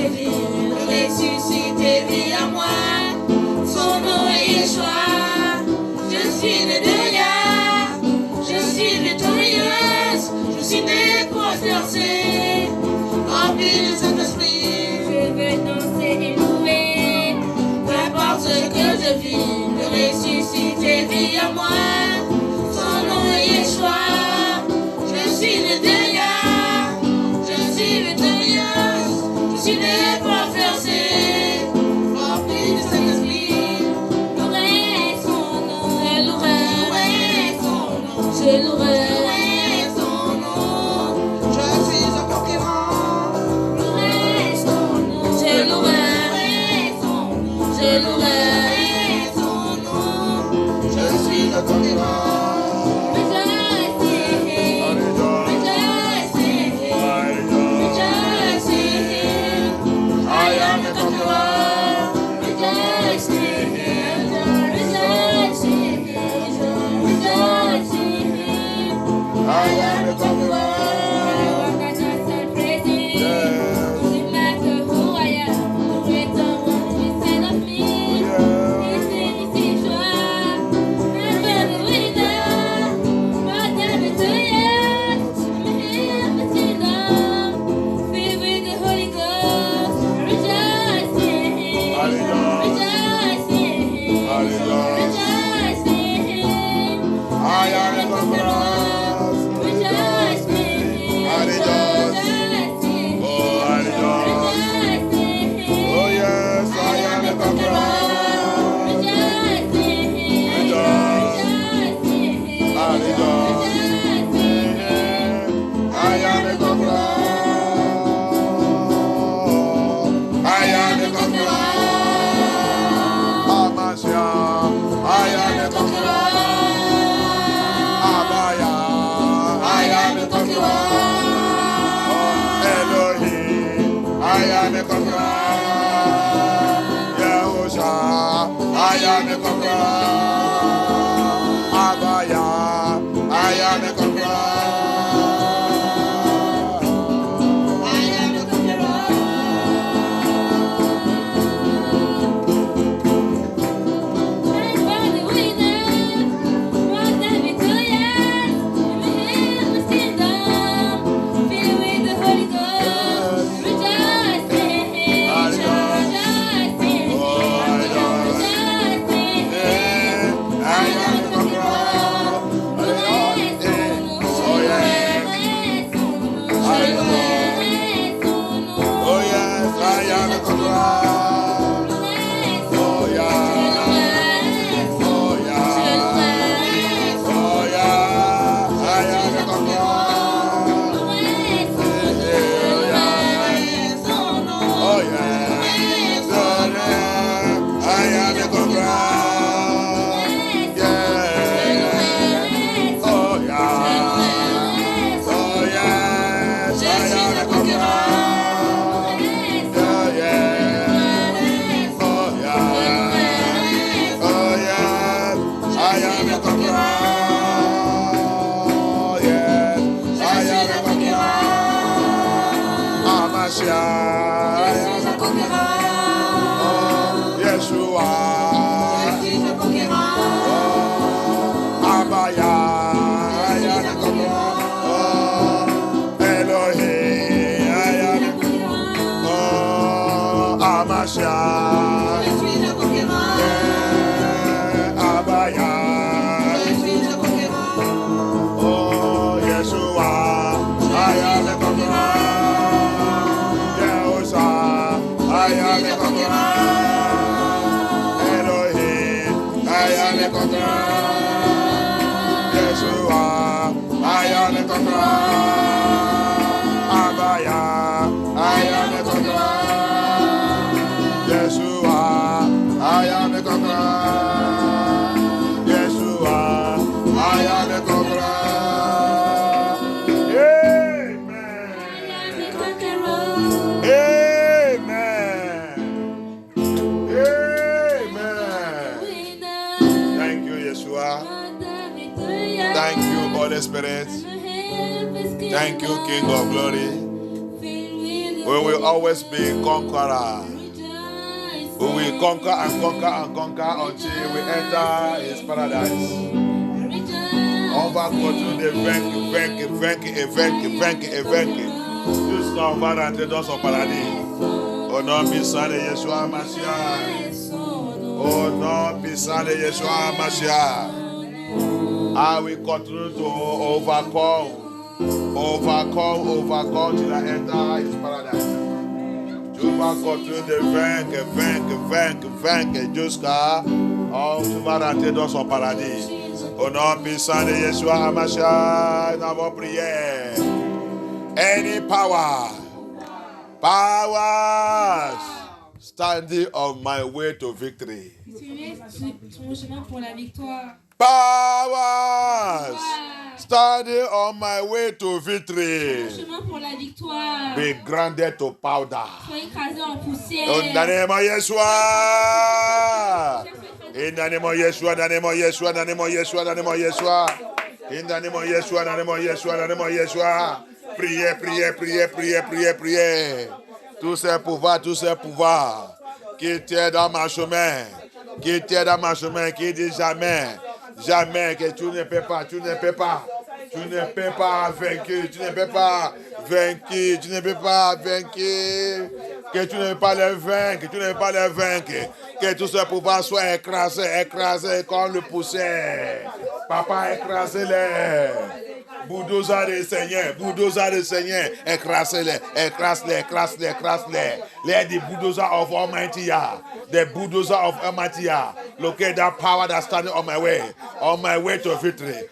vie, ressuscité vit en moi. Son nom est Yeshua. Je suis né de rien, je suis victorieuse, je suis né pour exercer, rempli de Saint-Esprit. Je veux danser et louer, peu importe ce que je vis, le ressuscité vit en moi. Son nom est Yeshua. Je suis né de rien, je suis victorieuse, je suis né pour exercer, rempli de Saint-Esprit. Je louerai son nom. Je suis un conquérant. Louerai son nom. Je louerai son nom. Je louerai son nom. Je suis un conquérant. I am a conqueror. I'm not just a crazy. Doesn't matter who I am. The greater one inside of me. It's in joy. I'm a winner. More than a 2 years. I'm here in the kingdom. Filled with the Holy Ghost. Rejoice in Him. Rejoice in Him. Rejoice in Him. I am a conqueror. Spirit. Thank you, King of Glory. We will always be conqueror. We will conquer and conquer and conquer until we enter his paradise. On va continuer de vaincre. Jusqu'à on va rentrer dans son paradis. Au nom puissant de Yeshua Mashiach. Au nom puissant de Yeshua Mashiach. I will continue to overcome till I enter his paradise. Tu vas continuer de vaincre jusqu'à tu vas rentrer dans son paradis. Au nom puissant de Yeshua HaMashiach, nous avons prié. Any powers standing on my way to victory. Powers standing on my way to victory. Be grounded to powder. In the name of Yeshua. In the name of Yeshua, in the name of Yeshua, in the name of Yeshua, in the name of Yeshua. In the name of Yeshua, in the name of Yeshua, in the name of Yeshua. Priez. Tous ces pouvoirs qui t'aident dans ma chemin, qui dit jamais que tu ne peux pas vaincre, que tu ne peux pas les vaincre, que tous ces pouvoirs soient écrasés comme le poussière. Papa, écrasez-les. Bulldozer des seigneurs, écrasez-les. Let the bulldozer of Almighty Yah, the bulldozer of Almighty Yah, locate that power that's standing on my way to victory,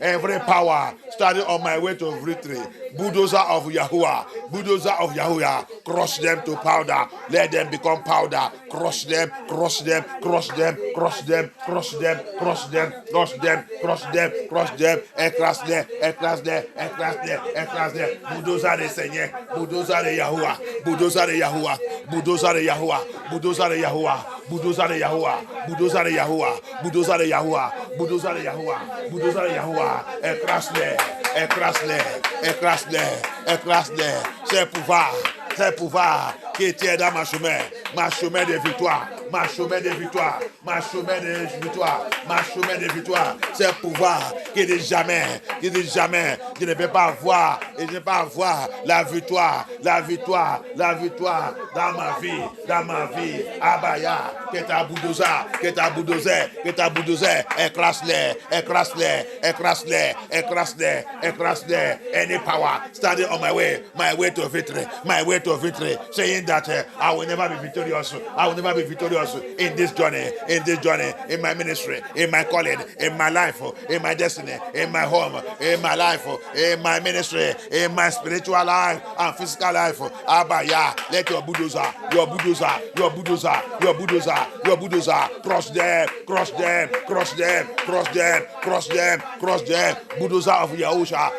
every power standing on my way to victory, bulldozer of Yahuwah, crush them to powder, let them become powder, crush them, écrase-les, bulldozer des seigneurs, bulldozer de Yahuwah, écrase-les, ces pouvoirs qui tiennent dans ma chemin de victoire, ces pouvoirs qui disent jamais, je ne peux pas avoir, la victoire dans ma vie, Abaya, que ta bulldozer, écrase-les, any power standing on my way to victory, saying that I will never be victorious in this journey, in my ministry, in my calling, in my life, in my destiny, in my home, in my life, in my ministry, in my spiritual life and physical life. Abaya, let your bulldozer, crush them, bulldozer of Yahusha,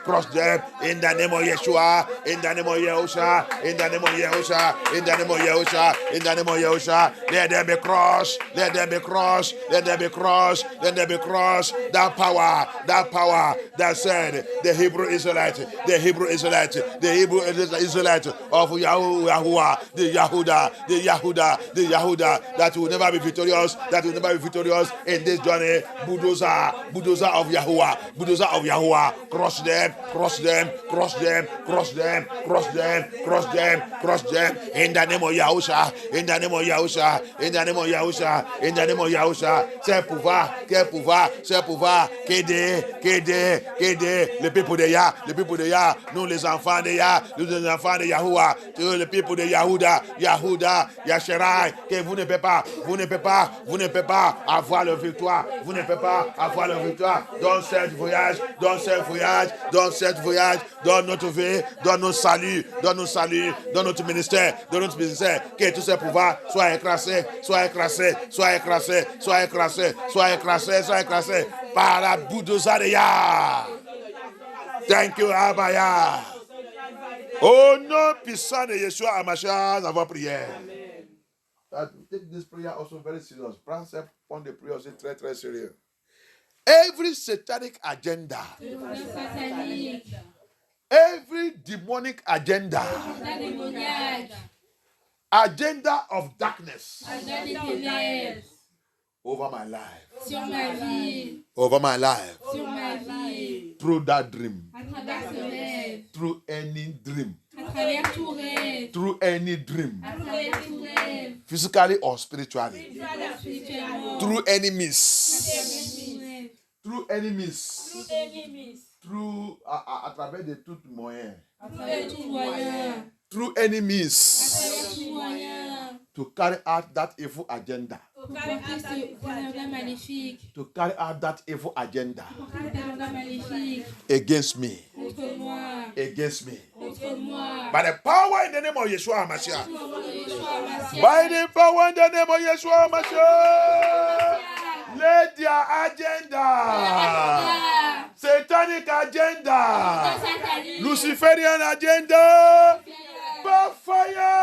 crush them, in the name of Yeshua, in the name of Yahusha, let them be crushed, that power that said the Hebrew Israelite of Yahuwah, the Yahudah, that will never be victorious in this journey. Bulldozer of Yahuwah, crush them, in the name of Yahusha, c'est pouvoir qu'aider le peuple de Yah, nous les enfants de Yah, nous les enfants de Yahuwah, le peuple de Yahuda, Yasherai, que vous ne pouvez pas avoir la victoire, dans cette voyage, dans notre vie, dans nos saluts, dans notre ministère, que tous ces pouvoirs soient écrasés par la bulldozer de Yah. Thank you, Abaya. Au nom puissant de Yeshua HaMashiach, nous avons prié. That take this prayer also very serious. Principle on the prayer is très très serious. Every satanic agenda, every demonic agenda, agenda of darkness over my life, over my life, through that dream, through any dream, through any dream, physically or spiritually, through enemies, through enemies, through à travers des tout moyens, through enemies, to carry out that evil agenda, to carry out that evil agenda against me, against me. By the power in the name of Yeshua HaMashiach, by the power in the name of Yeshua HaMashiach, let their agenda, satanic agenda, Luciferian agenda, backfire,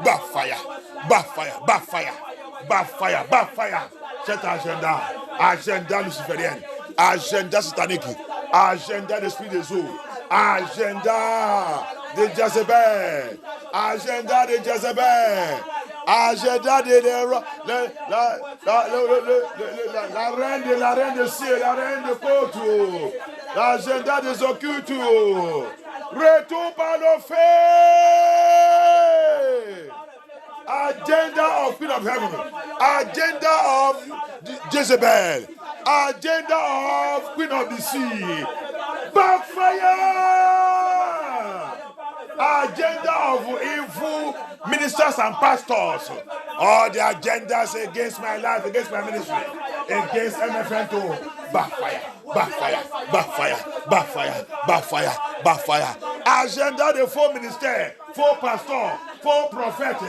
backfire, backfire, backfire, backfire, backfire. Cette agenda luciférienne, agenda satanique, agenda d'esprit des eaux, agenda de Jezebel, agenda de Jezebel, agenda de la reine de ciel, la reine de côte, l'agenda des occultes, retour par le feu. Agenda of Queen of Heaven, agenda of Jezebel, agenda of Queen of the Sea, backfire, agenda of evil ministers and pastors, all the agendas against my life, against my ministry, against MFN2, backfire, backfire, backfire, backfire, backfire, backfire. Agenda de faux ministères, faux pasteurs, faux prophètes,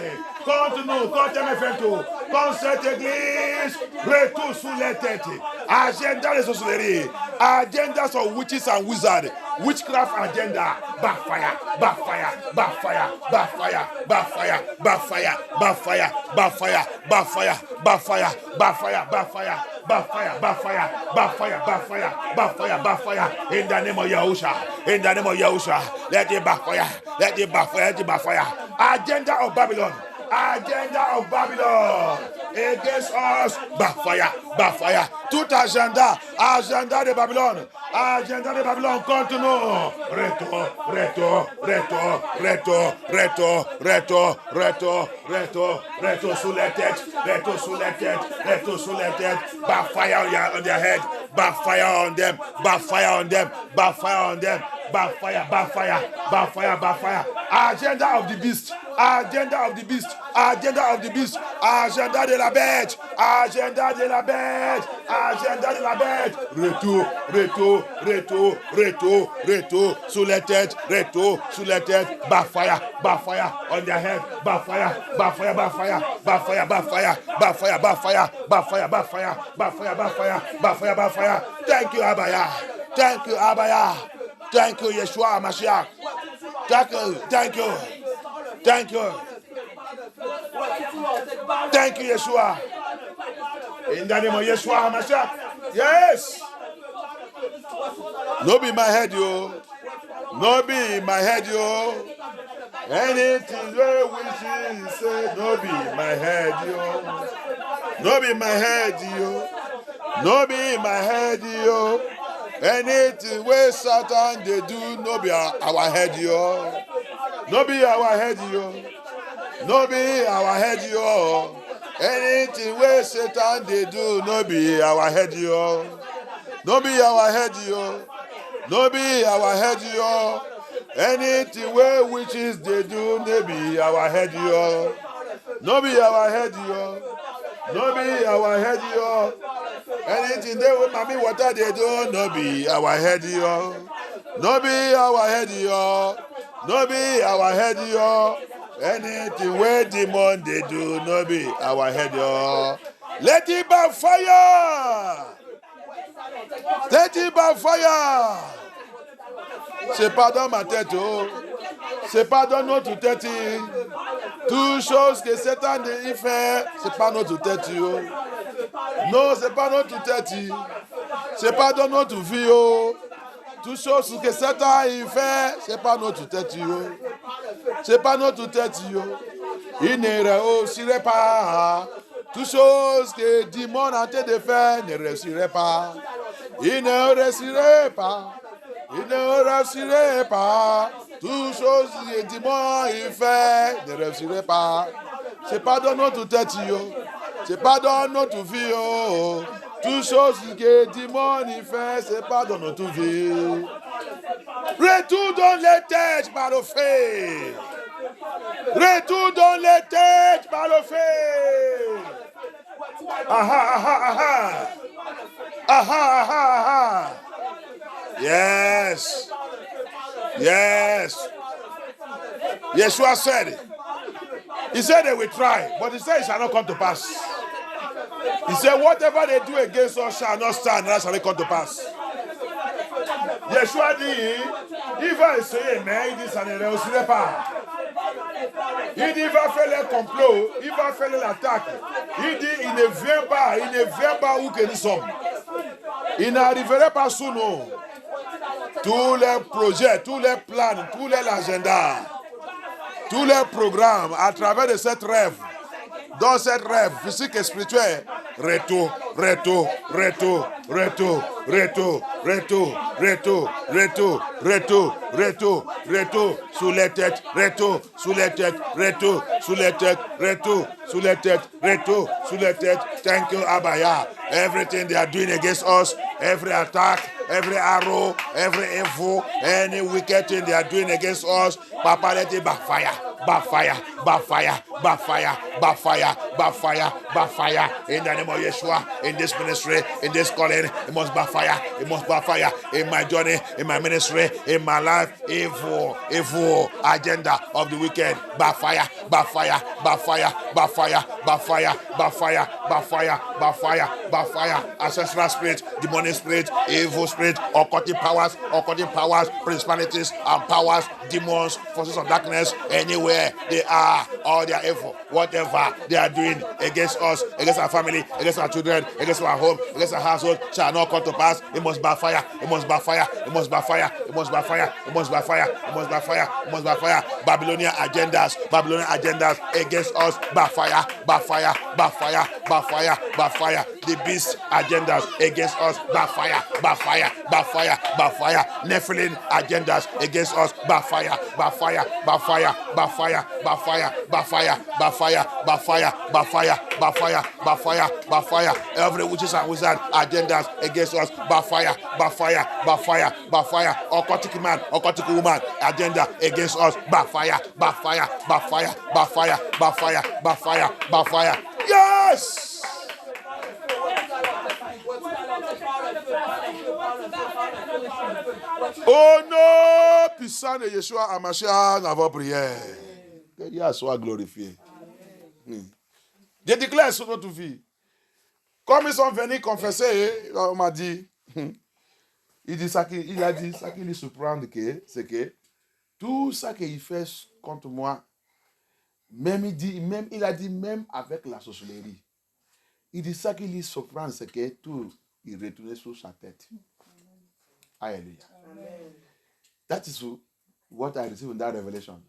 contre nous, contre MFN2, contre cette église, retour sous les têtes. Agenda de sorcellerie, agendas of witches and wizards, witchcraft agenda, backfire, backfire, backfire, backfire, backfire, backfire, backfire, backfire, backfire, backfire, backfire, backfire, backfire, backfire, backfire, backfire, backfire, backfire, in the name of Yahusha, in the name of Yahusha, let it backfire, let it backfire, let it backfire. Agenda of Babylon, agenda of Babylon against us, backfire, backfire. Tout agenda, agenda de Babylone, agenda de Babylone contre nous. Retour, retour, retour, retour, retour, retour, retour, retour, retour sous les têtes, retour sous les têtes, retour sous les têtes. Backfire on their head, backfire on them, backfire on them, backfire on them. Backfire, backfire, backfire, backfire. Agenda of the beast, agenda of the beast, agenda of the beast, agenda de la bête, agenda de la bête, agenda de la bête. Retour, retour, retour, retour, retour, sous les têtes, retour, sous les têtes. Backfire, backfire on their head, backfire, backfire, backfire, backfire, backfire, backfire, backfire, backfire, backfire, backfire, backfire, backfire, backfire. Thank you, Abaya. Thank you, Abaya. Thank you, Yeshua Mashiach. Thank you, thank you, thank you. Thank you, Yeshua. In the name of Yeshua Mashiach. Yes. No be my head, yo. No be my head, yo. Anything you wish you say, no be my head, yo. No be my head, yo. No be my head, yo. Anything where Satan they do, no be our head, yo. No be our head, yo. No be our head, yo. Anything where Satan they do, no be our head, yo. No be our head, yo. No be our head, yo. Anything where witches they do, no be our head, yo. No be our head, yo. No be our head, yo. Anything they with mommy water they do, no be our head, yo. No be our head, yo. No be our head, yo. Anything where demon they do, no be our head, yo. Let it backfire. Let it backfire. C'est pas dans ma tête, oh. C'est pas dans notre tête. Toutes choses que Satan il fait, c'est pas notre tête. Non, c'est pas notre tête. C'est pas dans notre vie. Toutes choses que Satan il fait, c'est pas notre tête. C'est pas notre tête. Il ne réussirait pas. Toutes choses que le démon a tenté de faire ne réussirait pas. Il ne réussirait pas. Il ne réussirait pas. Toutes choses que le démon il fait ne réussirait pas. C'est pas dans notre tête. C'est pas dans notre vie. Toutes choses que le démon il fait, c'est pas dans notre vie. Retour dans les têtes par le fait. Retour dans les têtes par le fait. Aha. Yes. Yeshua said, he said they will try, but he said it shall not come to pass. He said, whatever they do against us shall not stand, that shall not come to pass. Yeshua dit, il va essayer, mais il dit ça ne réussirait pas. Il dit, il va faire les complots, il va faire l'attaque. Il dit, il ne vient pas où que nous sommes. Il n'arriverait pas sous nous. Tous les projets, tous les plans, tous les agendas, tous les programmes à travers de cette rêve, dans cette rêve physique et spirituel, retour sous les têtes, retour sous les têtes. Thank you, Abaya. Everything they are doing against us, every attack, every arrow, every evil, any wicked thing they are doing against us, Papa, let it backfire. In the name of Yeshua, in this ministry, in this calling, it must backfire. In my journey, in my ministry, in my life, evil agenda of the wicked, backfire. Ancestral spirit, demonic spirit, evil spirit, occultic powers, principalities and powers, demons, forces of darkness, anywhere they are, all their evil, whatever they are doing against us, against our family, against our children, against our home, against our household, shall not come to pass. It must backfire. Babylonian agendas against us, backfire. The beast agendas against us, backfire. Nephilim agendas against us, backfire. Every witches and wizard agendas against us, backfire. Occultic man, occultic woman agenda against us, backfire. Yes. Oh non, puissant de Yeshua Hamashiach, notre prière. Que Dieu soit glorifié. Je déclare sur notre vie. Comme ils sont venus confesser, on m'a dit, il a dit ça qui lui surprend, c'est que tout ça qu'il fait contre moi, il a dit même avec la sorcellerie. Il dit ça qui lui surprend, c'est que tout, il retournait sur sa tête. Hallelujah. Amen. That is what I received in that revelation.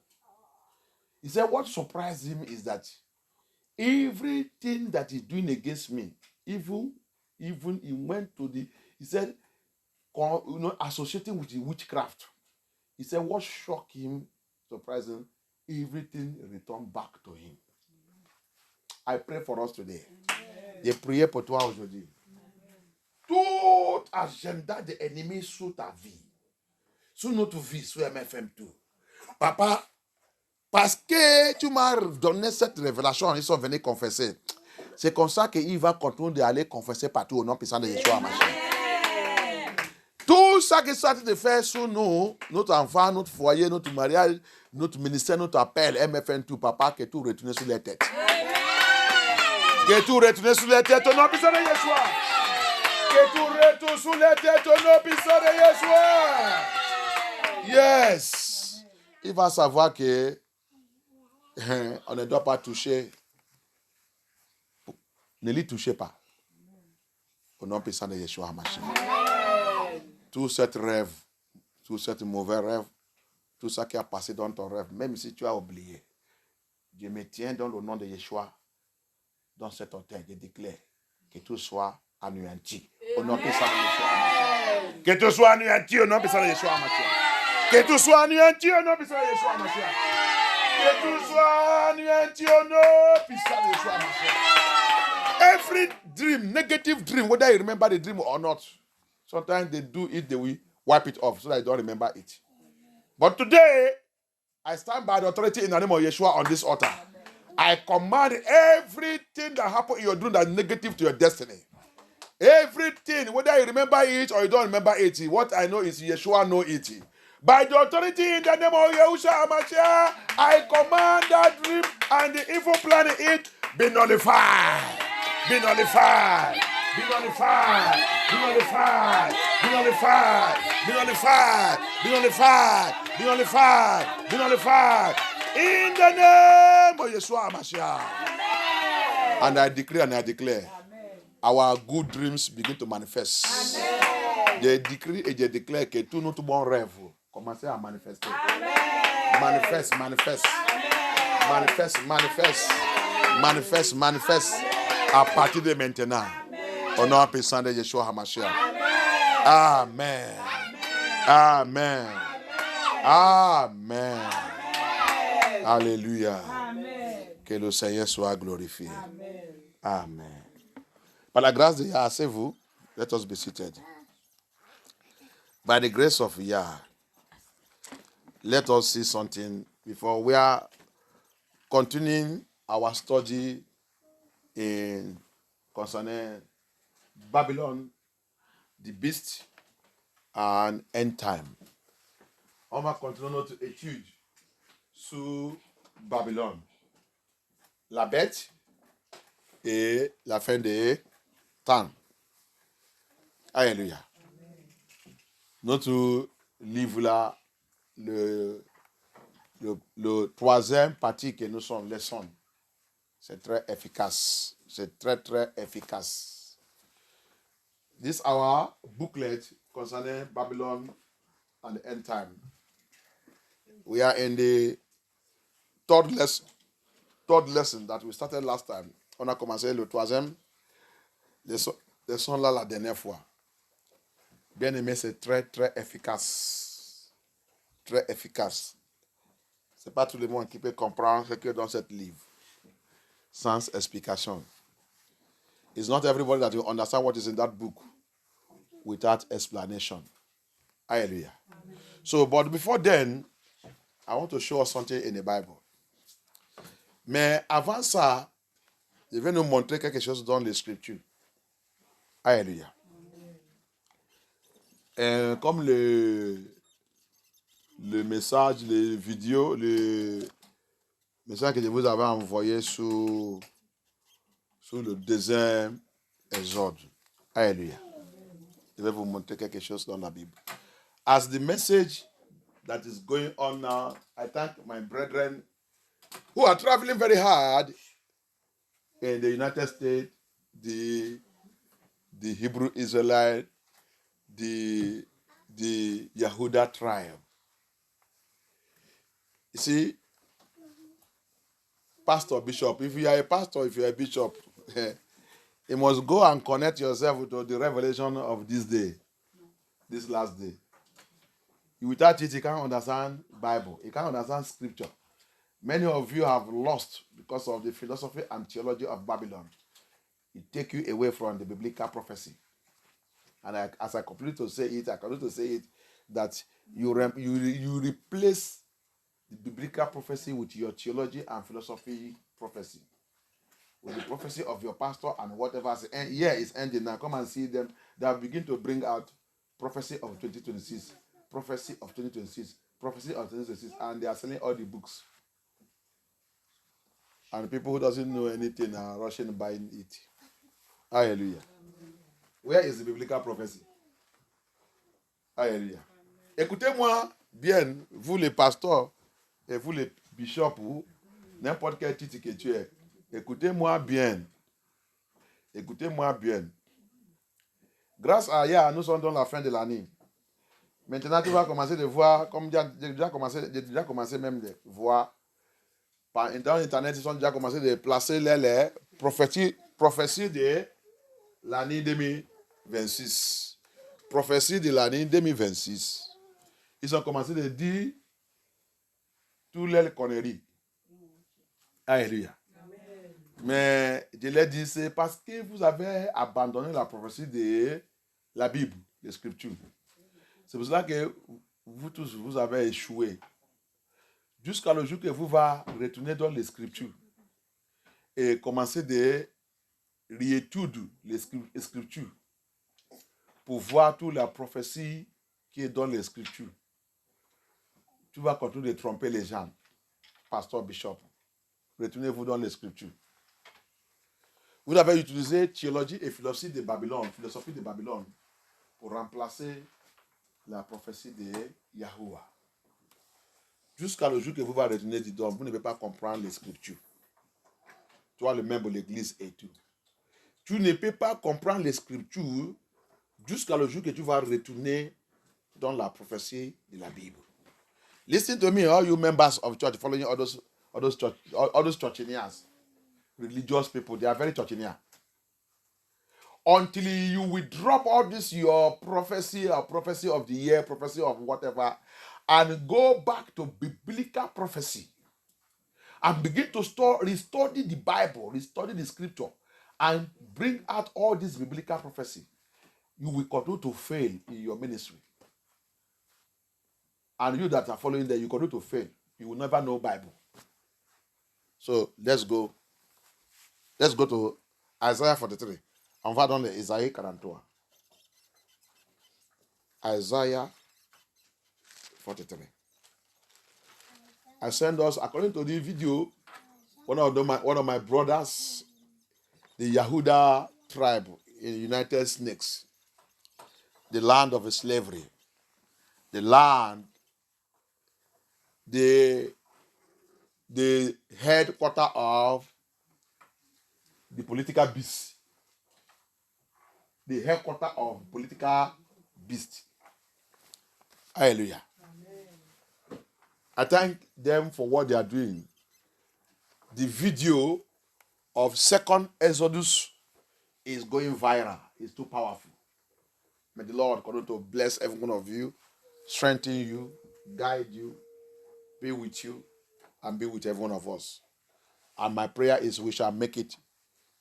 He said, what surprised him is that everything that he's doing against me, even he went to he said, associating with the witchcraft. He said, what shocked him, surprised him, everything returned back to him. I pray for us today. J'ai prié pour toi aujourd'hui. Tout agenda de l'ennemi sur ta vie, sur notre vie, sur MFM2. Papa, parce que tu m'as donné cette révélation, ils sont venus confesser. C'est comme ça qu'il va continuer d'aller confesser partout au nom puissant de Yeshua Hamashiach. Tout ça qu'il s'agit de faire sur nous, notre enfant, notre foyer, notre mariage, notre ministère, notre appel, MFM2, papa, que tout retourne sur les têtes. Que tout retourne sur les têtes au nom puissant de Yeshua. Que tout retourne sur les têtes au nom puissant de Yeshua. Yes. il va savoir que on ne doit pas toucher. Ne l'y touchez pas. Au nom puissant de Yeshua HaMashiach. Tout cet rêve, tout cet mauvais rêve, tout ça qui a passé dans ton rêve, même si tu as oublié, Dieu me tient dans le nom de Yeshua, dans cet hôtel, je déclare que tout soit anéanti. Au nom puissant de Yeshua HaMashiach. Que tout soit anéanti au nom puissant de Yeshua HaMashiach. Que tout soit anéanti au nom puissant de Yeshua HaMashiach. Que tout soit anéanti au nom puissant de Yeshua HaMashiach. Every dream, negative dream, whether you remember the dream or not, sometimes they do it, they will wipe it off so that you don't remember it. But today, I stand by the authority in the name of Yeshua on this altar. I command everything that happened in your dream that is negative to your destiny. Everything, whether you remember it or you don't remember it, what I know is Yeshua know it. By the authority in the name of Yeshua HaMashiach, I command that dream and the evil plan in it be nullified. Be nullified. Be nullified. Be nullified. Be nullified. Be nullified. Be nullified. Be nullified. Be nullified. In the name of Yeshua HaMashiach. And I decree and I declare, our good dreams begin to manifest. Je décris et je déclare que tous nos bons rêves commencent à manifester. Manifeste, manifeste. Manifeste, manifeste. Manifeste, manifeste. À partir de maintenant. Au nom puissant de Yeshua HaMashiach. Amen. Amen. Amen. Alléluia. Que le Seigneur soit glorifié. Amen. Par la grâce de Yah, asseyez-vous. Let us be seated. By the grace of Yah, let us see something before we are continuing our study in concerning Babylon, the beast, and end time. On va continuer notre étude sur Babylone, la bête et la fin des temps. Alléluia. Notre livre là, le troisième partie que nous sommes, leçon, c'est très efficace. C'est très, très efficace. This our booklet concerning Babylon and the end time. We are in the third lesson that we started last time. On a commencé le troisième leçon là la dernière fois. Bien aimé, c'est très, très efficace. Très efficace. Ce n'est pas tout le monde qui peut comprendre ce que dans ce livre. Sans explication. It's not everybody that will understand what is in that book without explanation. Hallelujah. So, but before then, I want to show us something in the Bible. Mais avant ça, je vais nous montrer quelque chose dans les Scriptures. Alléluia. Comme le message, les vidéos, le message que je vous avais envoyé sur le deuxième Exode. Alléluia. Je vais vous montrer quelque chose dans la Bible. As the message that is going on now, I thank my brethren who are traveling very hard in the United States, the Hebrew Israelite, the Yehuda tribe. You see, pastor, bishop, if you are a pastor, if you are a bishop, you must go and connect yourself to the revelation of this day, this last day. Without it, you can't understand Bible. You can't understand scripture. Many of you have lost because of the philosophy and theology of Babylon. It takes you away from the biblical prophecy. And as I continue to say it, that you replace the biblical prophecy with your theology and philosophy prophecy. With the prophecy of your pastor and whatever. And year is ending now. Come and see them. They have begun to bring out prophecy of 2026, prophecy of 2026, prophecy of 2026, and they are selling all the books. And people who doesn't know anything are rushing buying it. Hallelujah. Where is the biblical prophecy? Hallelujah. Écoutez-moi bien, vous les pasteurs Et vous les bishops ou n'importe quel titre que tu es, écoutez-moi bien. Écoutez-moi bien. Grâce à Yah, nous sommes dans la fin de l'année. Maintenant, tu vas commencer de voir, comme j'ai déjà commencé même de voir, dans Internet, ils ont déjà commencé de placer les prophéties de l'année 2026. Prophétie de l'année 2026. Ils ont commencé de dire toutes les conneries. Alléluia. Mais je l'ai dit, c'est parce que vous avez abandonné la prophétie de la Bible, les Scriptures. C'est pour cela que vous tous, vous avez échoué. Jusqu'à le jour que vous va retourner dans les Scriptures et commencer de réétudier les Scriptures pour voir toute la prophétie qui est dans les Scriptures. Tu vas continuer de tromper les gens, pasteur, bishop. Retournez-vous dans les Scriptures. Vous avez utilisé théologie et philosophie de Babylone pour remplacer la prophétie de Yahuwah. Jusqu'à le jour que vous va retourner dedans, vous ne pouvez pas comprendre les Scriptures. Toi, le membre de l'Église et tout. Tu ne peux pas comprendre les Scriptures jusqu'à le jour que tu vas retourner dans la prophétie de la Bible. Listen to me, all you members of church following all those churchineers, religious people, they are very churchineer. Until you will drop all this, your prophecy or prophecy of the year, prophecy of whatever, and go back to biblical prophecy and begin to restudy the Bible, restudy the scripture, and bring out all this biblical prophecy, you will continue to fail in your ministry. And you that are following there, you continue to fail. You will never know Bible. So let's go. Let's go to Isaiah 43. On va dans Isaïe 43. Isaiah 43. I send us, according to the video, one of my brothers, the Yehuda tribe in the United Snakes, the land of slavery, the land, the headquarter of the political beast. The headquarter of political beast. Hallelujah. Amen. I thank them for what they are doing. The video of second Exodus is going viral. It's too powerful. May the Lord continue to bless every one of you, strengthen you, guide you, be with you, and be with every one of us. And my prayer is we shall make it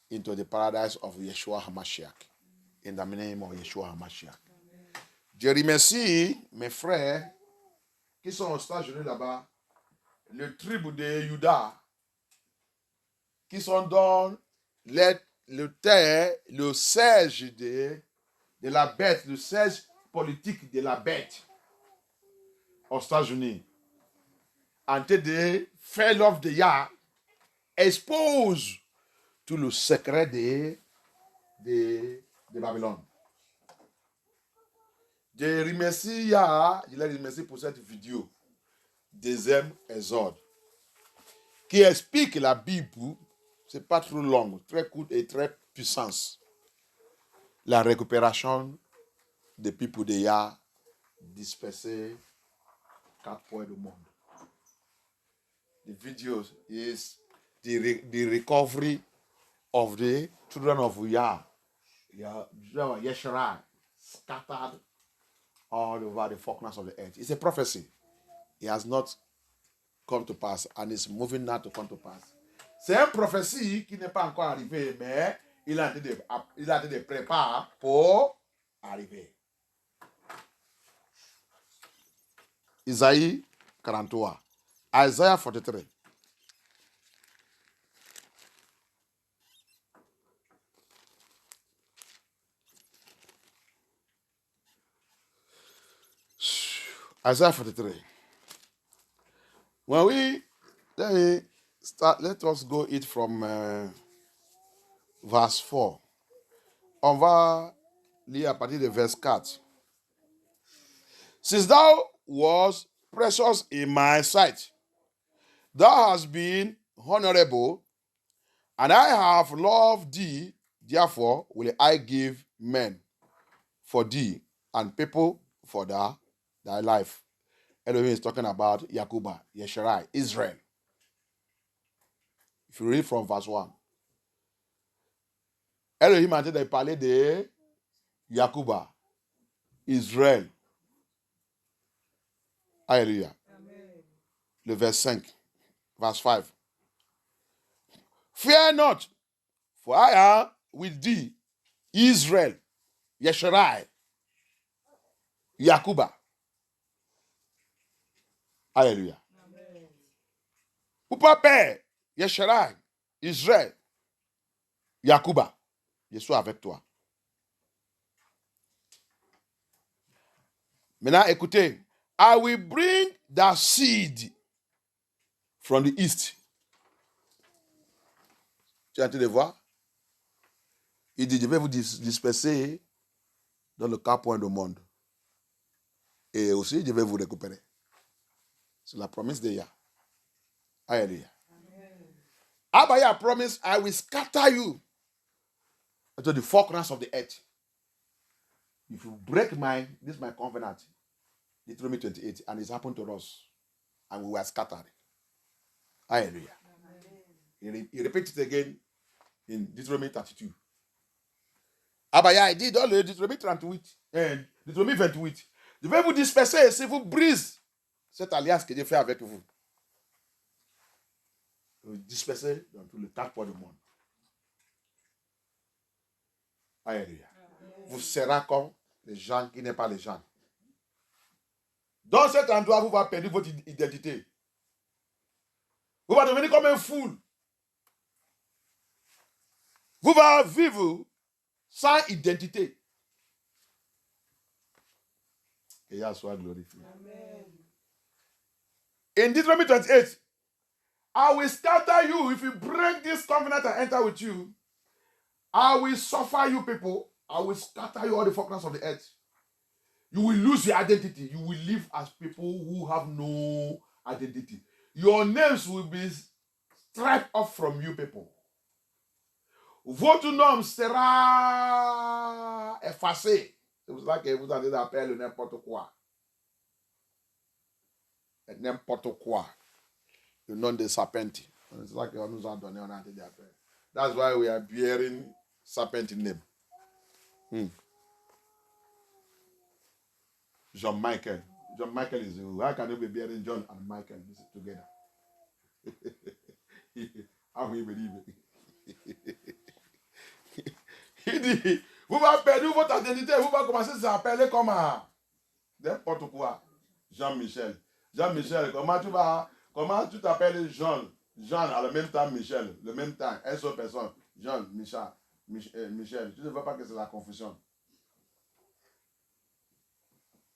into the paradise of Yeshua HaMashiach. In the name of Yeshua HaMashiach. Je remercie mes frères qui sont aux États-Unis là-bas, le tribu de Juda, qui sont dans le terre, le siège de la bête, le siège politique de la bête aux États-Unis. En train de faire l'œuvre de Yah, expose tout le secret de Babylone. Je remercie Yah, je les remercie pour cette vidéo, deuxième Exode, qui explique la Bible, c'est pas trop long, très court et très puissance. La récupération des peuples de Yah dispersés 4 points du monde. The video is the recovery of the children of Yah. Yeshua scattered all over the four corners of the earth. It's a prophecy. It has not come to pass and it's moving now to come to pass. C'est une prophétie qui n'est pas encore arrivée, mais il a été préparé pour arriver. Isaïe 43. Isaiah 43. Isaiah 43. When let us go it from verse 4. On va lire à partir de verse 4. Since thou was precious in my sight, Thou hast been honorable, and I have loved thee. Therefore will I give men for thee and people for thy life. Elohim is talking about Yakuba, Yesharai, Israel. If you read from verse 1, Elohim a été parler de Yakuba, Israël. Alléluia. Le verset 5, verse 5. Fear not, for I am with thee, Israel, Yesharai, Yakuba. Alléluia. Ou pas père, Yesharai, Israël, Yakuba. Je suis avec toi. Maintenant, écoutez. I will bring the seed from the east. Tu es en train de voir? Il dit, je vais vous disperser dans le 4 points du monde. Et aussi, je vais vous récupérer. C'est la promesse de Yah. Hallelujah. Abba Yah promised, I will scatter you into the four corners of the earth. If you break my covenant, Deuteronomy 28, and it's happened to us, and we were scattered. Hallelujah. He repeats it again in Deuteronomy 32. Abba Yah dit dans le Deutéronomie 38, Deutéronomie 28, je vais vous disperser si vous brisez cette alliance que j'ai fait avec vous. Vous disperser dans tous les 4 points du monde. Alléluia. Vous serez comme les gens qui n'aiment pas les gens. Dans cet endroit, vous allez perdre votre identité. Vous allez devenir comme un fou. Vous allez vivre sans identité. Que Yah soit glorifié. In Deuteronomy 28, I will scatter you if you break this covenant and enter with you. I will suffer you people. I will scatter you all the four corners of the earth. You will lose your identity. You will live as people who have no identity. Your names will be stripped off from you people. Votre nom sera effacé. C'est pour ça que vous allez appeler n'importe quoi. N'importe quoi. Le nom de Serpent. C'est ça qu'on nous a donné, on a dit après. That's why we are bearing Serpent name. John Michael. John Michael is who? How can you be bearing John and Michael together? How will you believe it? Il dit, vous va perdre votre identité, vous va commencer à s'appeler comme n'importe quoi. Jean-Michel. Jean-Michel, comment tu t'appelles Jean? Jean à le même temps Michel, le même temps, une seule personne. Jean, Michel. Tu ne vois pas que c'est la confusion.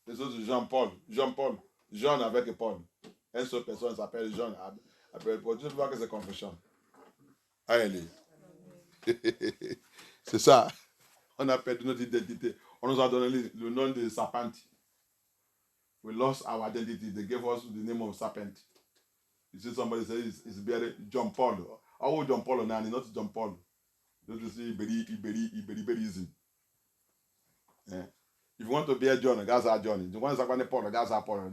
Les autres, Jean-Paul, Jean avec Paul. Une seule personne s'appelle Jean. Après Paul, tu ne vois que c'est confusion. Allez. C'est ça. On a perdu notre identité. On nous a donné le nom de Serpent. We lost our identity. They gave us the name of Serpent. You see somebody say it's better John Paul. Oh, John Paul, no, not John Paul. Don't you see Iberi. Yeah. If you want to be a John, guys are John. If you want to be Paul, guys are Paul.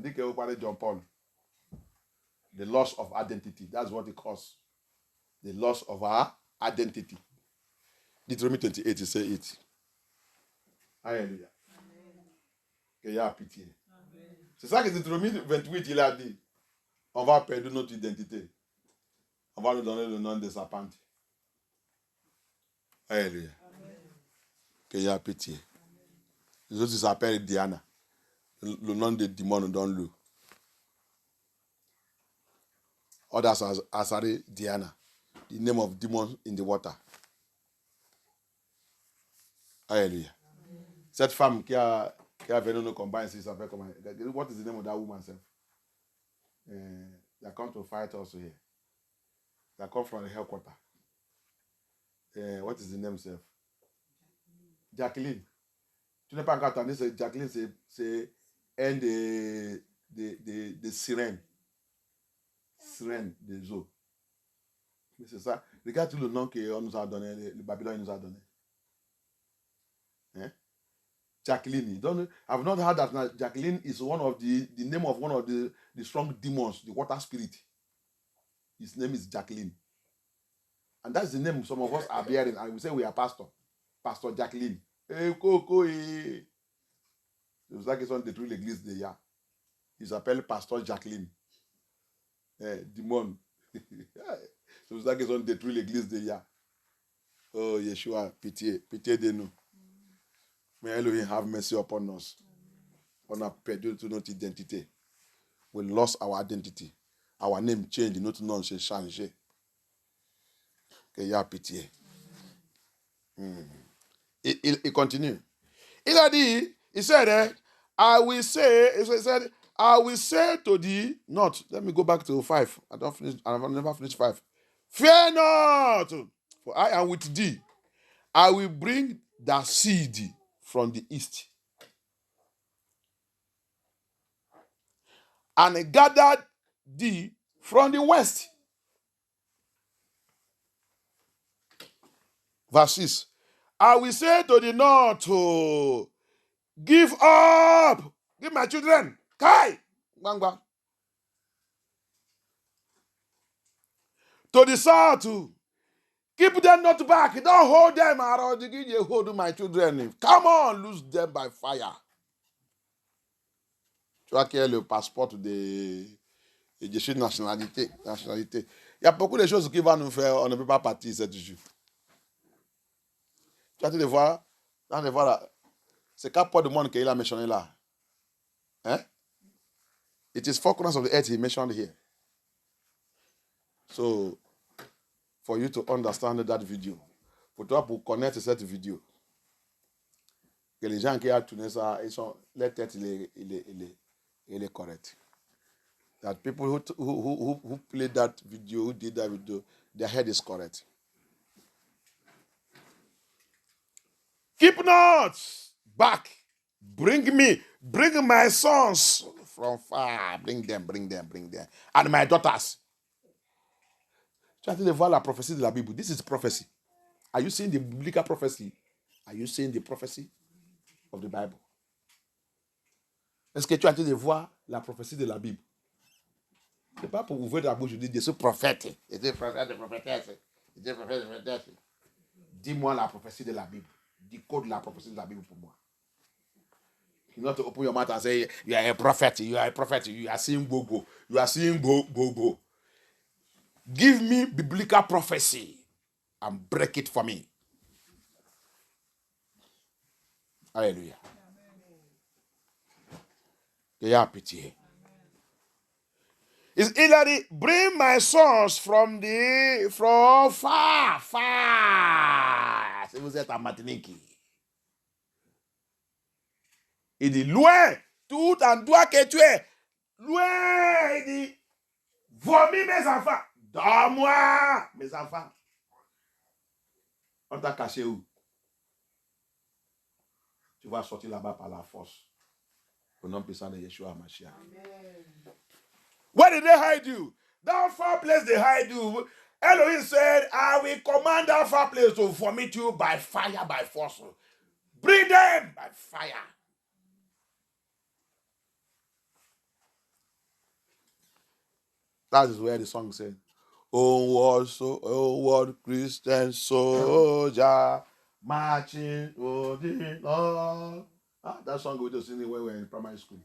John Paul. The loss of identity. That's what it costs. The loss of our identity. Deuteronomy 28, you say it. Alléluia. Que y a pitié. C'est ça que Deutéronomie 28, il a dit. On va perdre notre identité. On va nous donner le nom de Serpent. Alléluia. Que y a pitié. Les autres s'appellent Diana. Le nom de démon dans l'eau. Others are Diana. The name of demon in the water. Alléluia. Cette femme qui a venu nous combattre ici, ça fait comment? What is the name of that woman, self? They come to fight also here. They come from the headquarters. What is the name, self? Jacqueline. Tu n'as pas encore entendu, Jacqueline, c'est un des sirènes. sirène des eaux. Mais c'est ça. Regarde tout le nom qu'on nous a donné, le Babylone nous a donné. Hein? Jacqueline. I've not heard that Jacqueline is one of the name of one of the strong demons, the water spirit. His name is Jacqueline. And that's the name some of us are bearing. And we say we are pastor. Pastor Jacqueline. Eh, Coco, eh. C'est pour ça qu'ils sont détruits l'église de Ya. Ils s'appellent Pasteur Jacqueline. Eh, Dimon. C'est pour ça qu'ils ont détruit l'église de Ya. Oh, Yeshua, pitié. Pitié de nous. May Elohim have mercy upon us. On a perdu toute notre identité. We lost our identity. Our name changed. Notre nom s'est changé. Que y a pitié. Il continue. Il a dit, he said, I will say to thee, not, let me go back to 5. I've never finished 5. Fear not, for I am with thee. I will bring the seed from the east and gather thee from the west. Verse 6. I will say to the north, give up. Give my children. Kai. Bang. To the south, keep them not back. Don't hold them. You hold my children. Come on, lose them by fire. Tu vois quel est le passeport de je suis nationalité. Il y a beaucoup de choses qui vont nous faire, on ne peut pas partir cette jour. Tu as de voir, là, c'est quel point de monde qu'il a mentionné là. Hein? It is 4 corners of the earth he mentioned here. So, for you to understand that video, pour toi, pour connaître cette vidéo, que les gens qui ont tourné ça, leur tête, il est correct. That people who played that video, who did that video, their head is correct. Keep not back. Bring my sons from far. Bring them. And my daughters. Tu as de voir la prophétie de la Bible. This is prophecy. Are you seeing the biblical prophecy? Are you seeing the prophecy of the Bible? Est-ce que tu as de voir la prophétie de la Bible? Ce n'est pas pour ouvrir la bouche et dire je suis prophète. Je suis prophète de prophétesse. Dis-moi la prophétie de la Bible. Decode la prophétie de la Bible pour moi. You not to open your mouth and say you are a prophet. You are seeing go. You are seeing go. Give me biblical prophecy and break it for me. Hallelujah. They are pity. It's Hilary, bring my sons from far. Si vous êtes en Martinique. Il dit, loin, tout endroit que tu es. Loin, il dit, vomis mes enfants. Donne-moi mes enfants. On t'a caché où? Tu vas sortir là-bas par la force. Au nom puissant de Yeshua Mashiach. Where did they hide you? That far place they hide you. Elohim said, I will command that far place to vomit you by fire, by force. Bring them by fire. That is where the song said, Onward Christian soldier, marching on the Lord. That song we just sing when we were in primary school.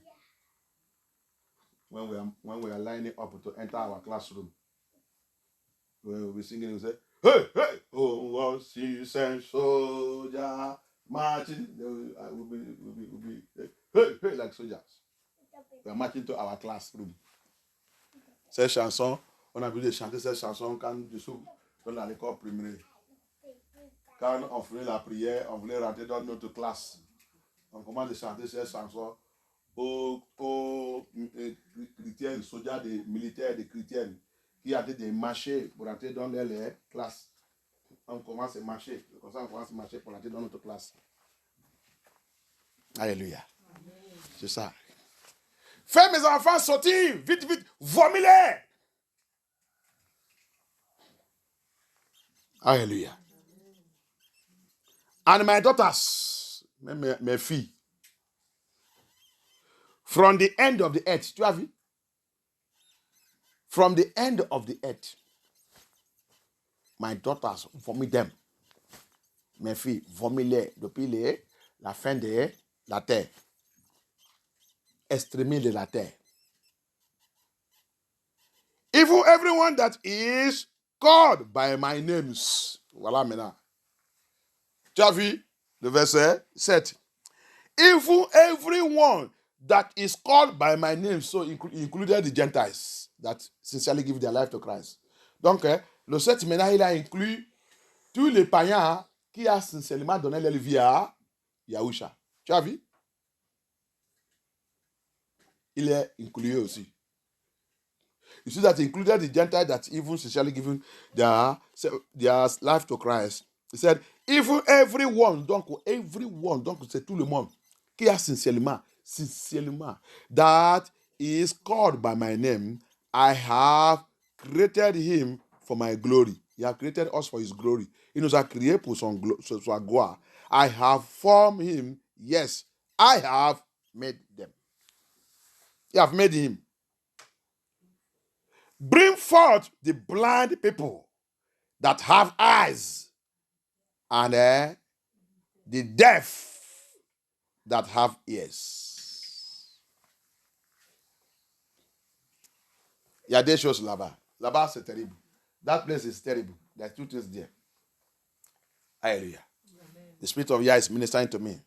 When we are lining up to enter our classroom. When we singing, we say, hey, onward Christian soldier, marching. We'll be hey, like soldiers. We are marching to our classroom. Cette chanson, on a vu de chanter cette chanson quand dans l'école primaire. Quand on faisait la prière, on voulait rentrer dans notre classe. On commence à chanter cette chanson aux chrétiens, soldats, militaires, des chrétiens qui avaient des marchés pour entrer dans leur classe. On commence à marcher. Comme ça, on commence à marcher pour entrer dans notre classe. Alléluia. C'est ça. Fais mes enfants sortir, vite, vomis-les. Hallelujah. And my daughters, mes filles, from the end of the earth, tu as vu? From the end of the earth, my daughters, vomit them. Mes filles, vomit-les depuis la fin de la terre. Extrémie de la terre. Even everyone that is called by my names. Voilà maintenant. Tu as vu le verset 7. Even everyone that is called by my name, so included the Gentiles that sincerely give their life to Christ. Donc, le 7 maintenant, il a inclus tous les païens qui ont sincèrement donné leur vie à Yahusha. Tu as vu? Il est inclus aussi. You see that included the Gentiles that even sincerely given their life to Christ. He said, even everyone, donc c'est tout le monde qui a sincèrement, that is called by my name, I have created him for my glory. He has created us for his glory. Il nous a créé pour sa gloire. I have formed him. Yes, I have made them. You have made him. Bring forth the blind people that have eyes, and the deaf that have ears. Il y a des choses là-bas. Là-bas, c'est terrible. That place is terrible. There's two things there. Hallelujah. The Spirit of Yah is ministering to me.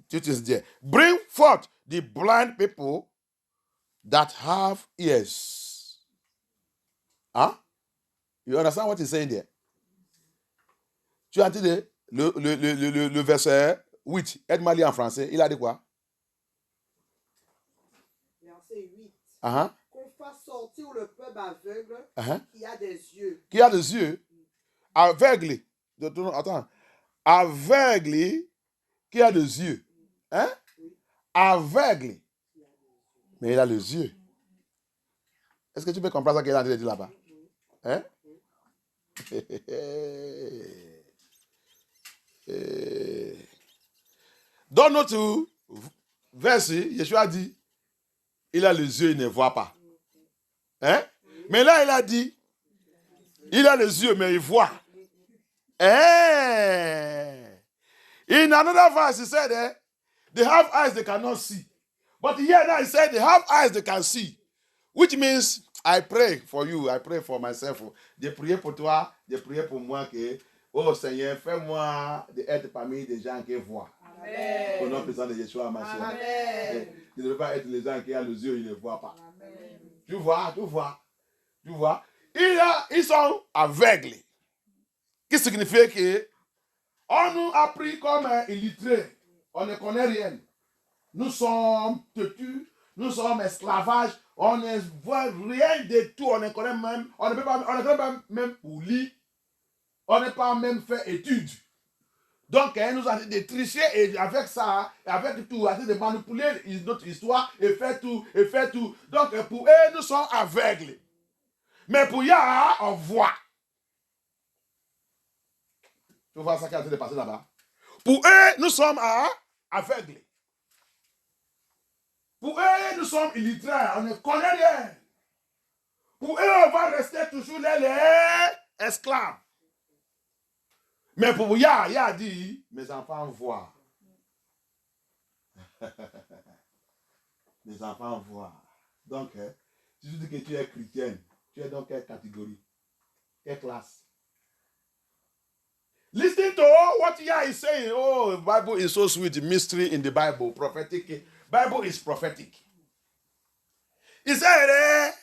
Two things there. Bring forth the blind people that have ears. Huh? You understand what he's saying there? Tu as entendu le verset 8. Aide-moi à lire en français. Il a dit quoi? Verset 8. Uh-huh. Qu'on fasse sortir le peuple aveugle qui a des yeux. Qui a des yeux? Aveugle. Attends. Aveugle qui a des yeux. Hein? Aveugle. Mais il a les yeux. Est-ce que tu peux comprendre ce qu'il a dit là-bas? Hein? Dans notre verset, Yeshua dit, il a les yeux, il ne voit pas. Hein? Mais là, il a dit, il a les yeux, mais il voit. In another verse, he said, they have eyes they cannot see. But here now, he said, they have eyes they can see. Which means, I pray for you, I pray for myself. Je prie pour toi, je prie pour moi que, oh Seigneur, fais-moi d'être parmi des gens qui voient. Amen. Au nom puissant de Yeshua, ma soeur. Je ne veux pas être les gens qui ont les yeux, ils ne voient pas. Amen. Tu vois. Ils sont aveugles. Qui signifie que on nous a pris comme illettrés. On ne connaît rien. Nous sommes têtus, nous sommes esclavages. On ne voit rien de tout, on ne connaît même, on ne peut pas même pour lire, on n'est pas même fait étude. Donc, il nous a dit de tricher et avec ça, avec tout, de manipuler notre histoire et faire tout. Donc, pour eux, nous sommes aveugles. Mais pour Yah, on voit. Tu vois ça qui est en train de passer là-bas? Pour eux, nous sommes aveugles. Pour eux, nous sommes illettrés, on ne connaît rien. Pour eux, on va rester toujours les esclaves. Mais pour Yah dit, mes enfants voient. Mes enfants voient. Donc, si tu dis que tu es chrétienne, tu es dans quelle catégorie? Quelle classe? Listen to what Yah is saying. Oh, the Bible is so sweet. Mystery in the Bible. Prophetic. Bible is prophetic. He said,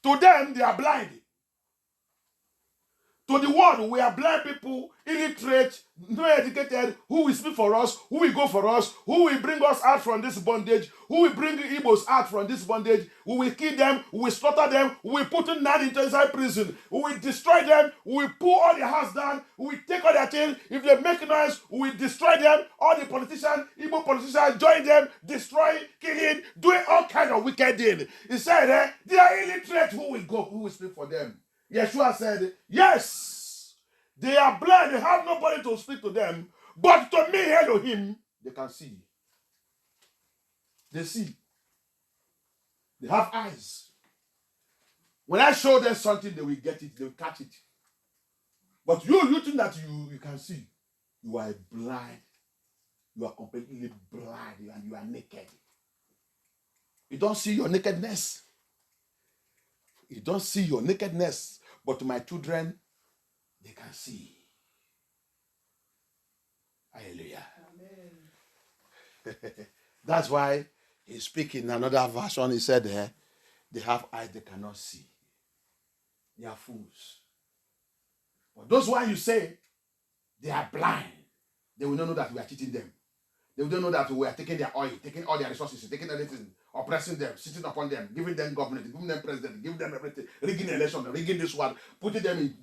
to them, they are blind. To the world, we are blind people, illiterate, not educated, who will speak for us, who will go for us, who will bring us out from this bondage, who will bring the Igbos out from this bondage. We will kill them, we will slaughter them, we will put them inside prison, we will destroy them, we will pull all their house down, we will take all their things. If they make noise, we will destroy them. All the politicians, Igbo politicians, join them, destroy, killing, doing all kinds of wicked things. He said, they are illiterate, who will go, who will speak for them? Yeshua said, yes, they are blind, they have nobody to speak to them, but to me, Elohim, they can see. They see. They have eyes. When I show them something, they will get it, they will catch it. But you think that you can see. You are blind. You are completely blind and you are naked. You don't see your nakedness. You don't see your nakedness. But my children, they can see. Hallelujah. That's why he's speaking in another version. He said there, they have eyes they cannot see. They are fools. But those ones you say, they are blind. They will not know that we are cheating them. They will not know that we are taking their oil, taking all their resources, taking everything, oppressing them, sitting upon them, giving them government, giving them president, giving them everything, rigging election, rigging this one, putting them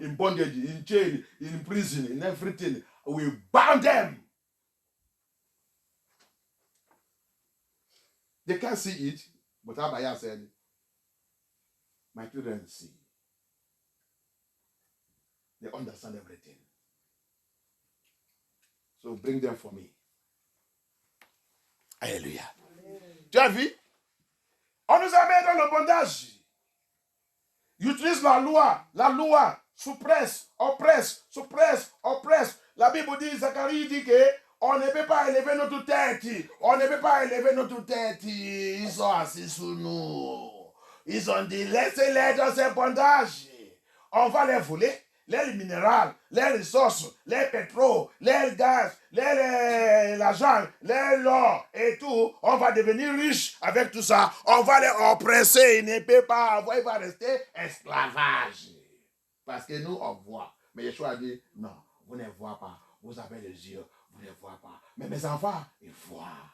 in bondage, in jail, in prison, in everything. We bound them. They can't see it, but Abaya said, my children see. They understand everything. So bring them for me. Alléluia. Tu as vu? On nous a mis dans le bondage. Ils utilisent la loi, suppresse, oppresse. La Bible dit, Zacharie dit que on ne peut pas élever notre tête. On ne peut pas élever notre tête. Ils sont assis sous nous. Ils ont dit, laissez-les dans ces bondages. On va les voler. Les minéraux, les ressources, les pétroles, les gaz, l'argent, l'or et tout, on va devenir riche avec tout ça. On va les oppresser, ils ne peuvent pas avoir, il va rester esclavage. Parce que nous, on voit. Mais Yeshua a dit, non, vous ne voyez pas. Vous avez les yeux, vous ne voyez pas. Mais mes enfants, ils voient.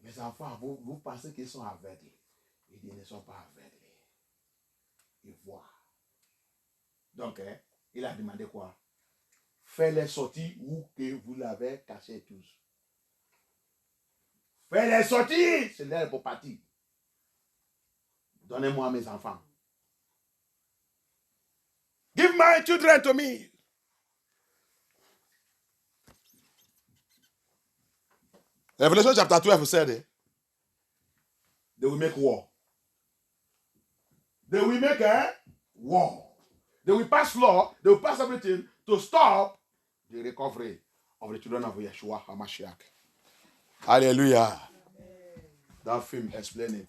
Mes enfants, vous pensez qu'ils sont aveugles. Ils ne sont pas aveugles. Ils voient. Donc, il a demandé quoi? Fais-les sortir où que vous l'avez caché tous. Fais-les sortir, c'est l'air pour partir. Donnez-moi mes enfants. Give my children to me. Revelation chapter 12 said, they will make war. They will make a war. They will pass law, they will pass everything to stop the recovery of the children of Yeshua HaMashiach. Hallelujah. That film explain it.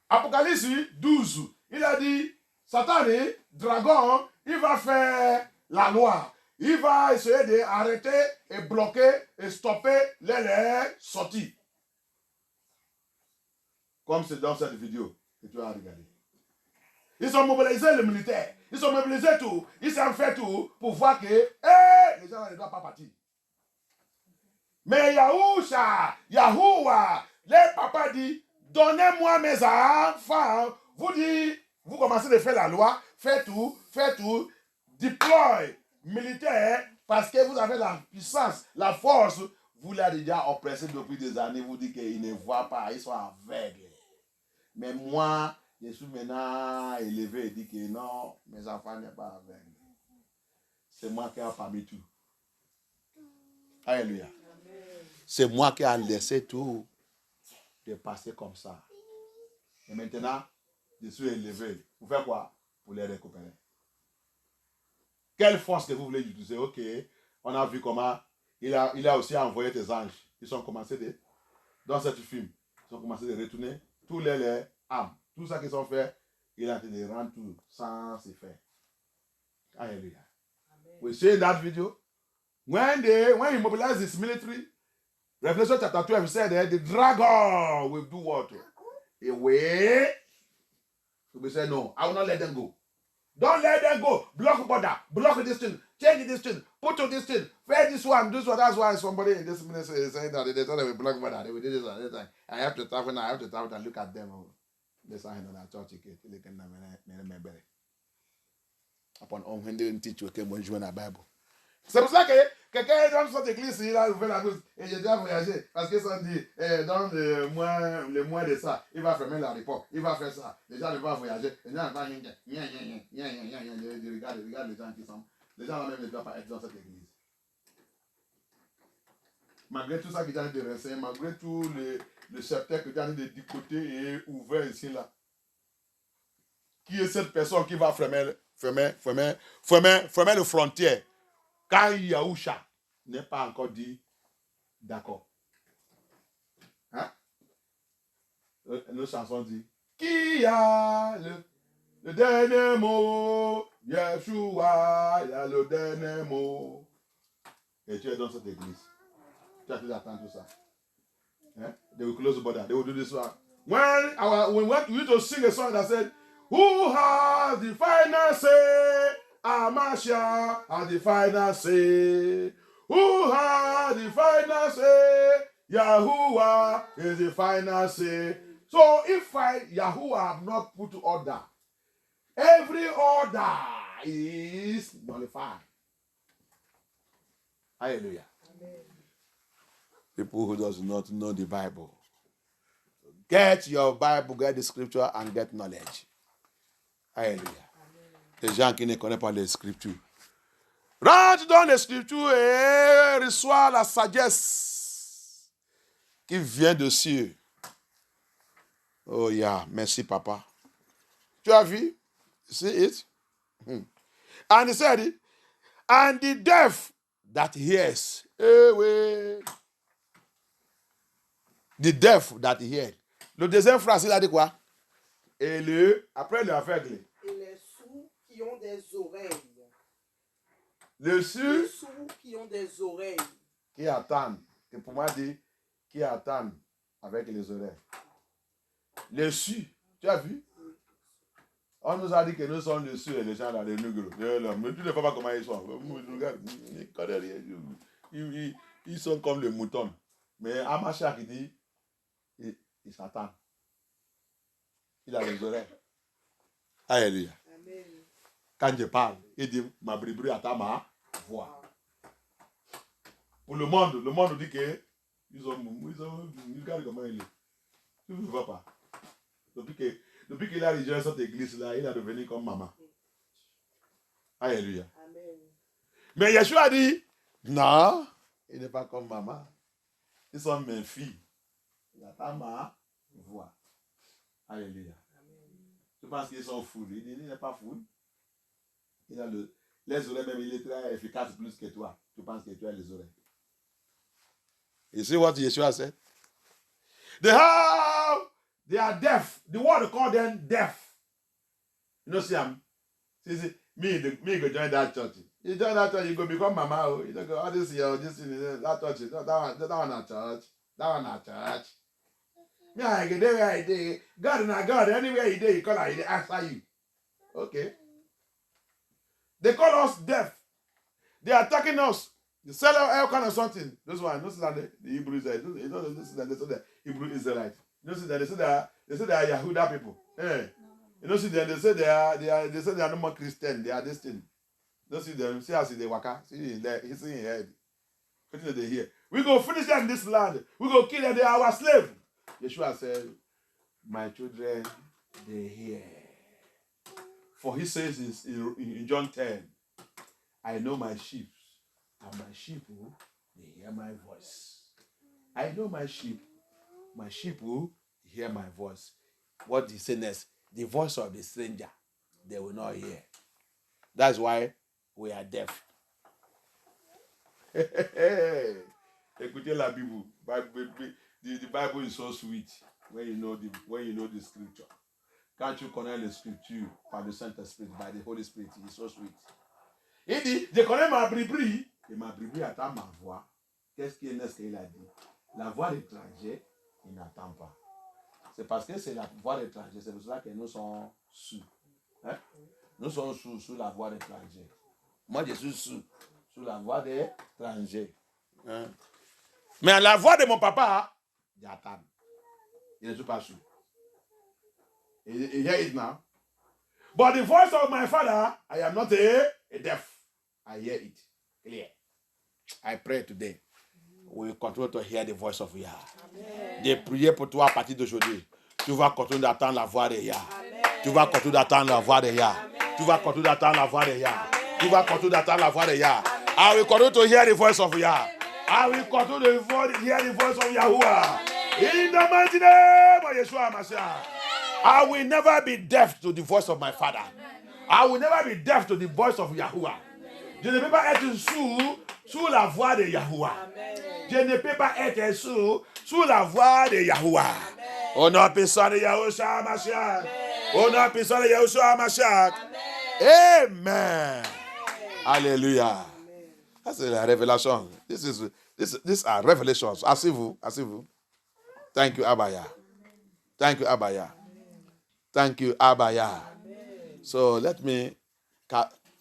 Apocalypse 12, il a dit, Satan, dragon, il va faire la loi. Il va essayer d'arrêter et bloquer et stopper les sorties. Comme c'est dans cette vidéo que tu as regardé. Ils ont mobilisé le militaire. Ils ont mobilisé tout. Ils ont fait tout pour voir que les gens ne doivent pas partir. Mais Yahoua, les papas dit, donnez-moi mes enfants. Vous dites, vous commencez de faire la loi, faites tout, deploy militaire, parce que vous avez la puissance, la force. Vous l'avez déjà oppressé depuis des années. Vous dites qu'ils ne voient pas, ils sont aveugles. Mais moi, je suis maintenant élevé et dit que non, mes enfants ne sont pas aveugles. C'est moi qui ai permis tout. Alléluia. C'est moi qui ai laissé tout de passer comme ça. Et maintenant, je suis élevé. Pour faire quoi? Pour les récupérer. Quelle force que vous voulez utiliser? Ok, on a vu comment il a aussi envoyé des anges. Ils ont commencé dans ce film, ils ont commencé de retourner tous les âmes. Tout ça qu'ils ont fait, il a été de rendre tout sans se faire. Hallelujah. We see that video. When he mobilized his military, Revelation chapter 12 said that the dragon will do what? Away. So we say, no, I will not let them go. Don't let them go. Block border. Block this thing. Change this thing. Put to this thing. Fair this one. That's why somebody in this ministry is saying that they thought they would block border. They will do this and this. I have to travel now. I have to travel and look at them. They sign on our church. They can upon when they teach you, okay, when you in the Bible. C'est pour ça que Quelqu'un est dans cette église, il a ouvert la bouche et j'ai déjà voyagé. Parce qu'ils sont dit, dans le mois de ça, il va fermer l'aéroport, il va faire ça. Les gens ne vont pas voyager. Les gens vont regarde les gens qui sont. Les gens même ne doivent pas être dans cette église. Malgré tout ça que j'ai de renseigner, malgré tout le cheptel que j'ai de décoter et ouvert ici là. Qui est cette personne qui va fermer le frontière quand Yahusha n'est pas encore dit d'accord. Hein? Nos chansons disent qui a le dernier mot? Yeshua, il a le dernier mot. Et tu es dans cette église. Tu as tout attendre tout ça. Hein? They will close the border. They will do this one. When we used to sing a song that said, who has the final say? Amasha has the final say. Who has the final say? Yahuwah is the final say. So if Yahuwah have not put order, every order is nullified. Hallelujah. Amen. People who does not know the Bible. Get your Bible, get the scripture and get knowledge. Hallelujah. Les gens qui ne connaissent pas les scriptures. Rentre dans les scriptures et reçois la sagesse qui vient de cieux. Oh yeah, merci papa. Tu as vu? See it? And he said, and the deaf that hears. The deaf that hears. Le deuxième phrase, il a dit quoi? Et après l'aveugle. Et les sourds qui ont des oreilles. Les sourds qui ont des oreilles. Qui attendent. Et pour moi, dit qui attendent avec les oreilles. Les sourds, tu as vu? On nous a dit que nous sommes les sourds et les gens là, les nègres. Mais tu ne sais pas comment ils sont. Regarde, ils sont comme les moutons. Mais Amacha qui dit, il s'attend. Il a les oreilles. Alléluia. Amen. Quand je parle, il dit, ma bribri attend ma voix. Pour le monde dit que ils regardent comment il est. Tu ne vois pas. Depuis qu'il a rejoint cette église-là, il est devenu comme maman. Alléluia. Amen. Mais Yeshua a dit, non, il n'est pas comme maman. Ils sont mes filles. Il attend ma voix. Alléluia. Je pense qu'ils sont fous. Il n'est pas fou. Il a les oreilles, même il est très efficace plus que toi. Tu penses que tu as les oreilles. You see what Yeshua said? They are deaf. The world call them deaf. You know, see, me go join that church. You join that church, you go become mama. You don't go, oh, this thing, that church. That one at church. That one at church. Yeah, I get there where I did. God and God, anywhere he did, he call it, he answer you. Okay. They call us deaf. They are attacking us. They sell all kind of something. Those one, notice that the Hebrew Israelites. You know, this is that they say the Hebrew Israelites. You know, that they say they are Yahuda people. Hey. You know, see them, they say they are no more Christian. They are this thing. You know, see them, see how see they waka. See there, he's in head. What do they hear? We go finish them in this land. We go kill them. They are our slave. Yeshua said, my children, they hear. For he says in John 10, I know my sheep, and my sheep, they hear my voice. I know my sheep will hear my voice. What he said next? The voice of the stranger, they will not hear. That's why we are deaf. Écoutez la Bible. The Bible is so sweet when you know the scripture. Quand tu connais les scriptures par le Saint-Esprit, by the Holy Spirit, it's so sweet. Il dit, je connais ma bribri, et ma bribri attend ma voix. Qu'est-ce qu'il a dit? La voix d'étranger, il n'attend pas. C'est parce que c'est la voix d'étranger, c'est pour cela que nous sommes sous. Hein? Nous sommes sous la voix d'étranger. Moi, je suis sous la voix d'étranger. Hein? Mais la voix de mon papa, j'attends. Il ne suis pas sous. You hear it now? But the voice of my father, I am not a deaf. I hear it clear. I pray today, we will continue to hear the voice of Yah. J'ai prié pour toi à partir d'aujourd'hui. Tu vas continuer d'attendre la voix de Yah. Tu vas continuer d'attendre la voix de Yah. Tu vas continuer d'attendre la voix de Yah. Tu vas continuer d'attendre la voix de Yah. I will continue to hear the voice of Yah. I will continue to hear the voice of Yahuwah. In the mighty name of Yeshua Mashiach. I will never be deaf to the voice of my Father. I will never be deaf to the voice of Yahuwah. Je ne peux pas être sourd sous la voix de Yahuwah. Je ne peux pas être sourd sous la voix de Yahuwah. Au nom puissant de Yahushua Mashiach. Au nom puissant de Yahushua Mashiach. Amen. Alléluia. Ça c'est la révélation. These are revelations. Asseyez-vous. Thank you, Abaya. Thank you, Abaya. Thank you, Abaya. So let me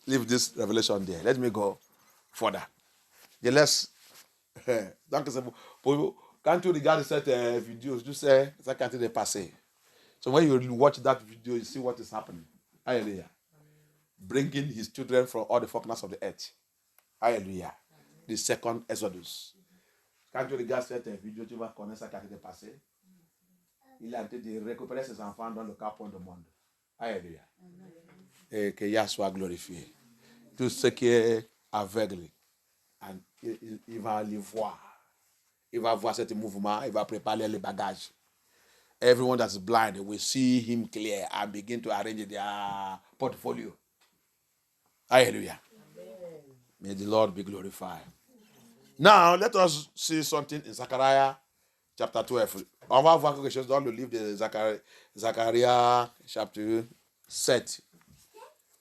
leave this revelation there. Let me go further. Let's. Donc, quand tu regardes cette vidéo, tu sais, ça quand il est passé. So when you watch that video, you see what is happening. Hallelujah. Bringing his children from all the corners of the earth. Hallelujah. The second Exodus. Quand tu regardes cette vidéo, tu vas connaître ça quand il est passé. Il a été de récupérer ses enfants dans le capot du monde. Alléluia. Et que Yah soit glorifié. Tout ce qui est aveugle, il va les voir. Il va voir ce mouvement, il va préparer les bagages. Everyone that is blind will see him clear and begin to arrange their portfolio. Hallelujah. May the Lord be glorified. Now, let us see something in Zechariah chapter 12. On va voir quelque chose dans le livre de Zacharia chapitre 7.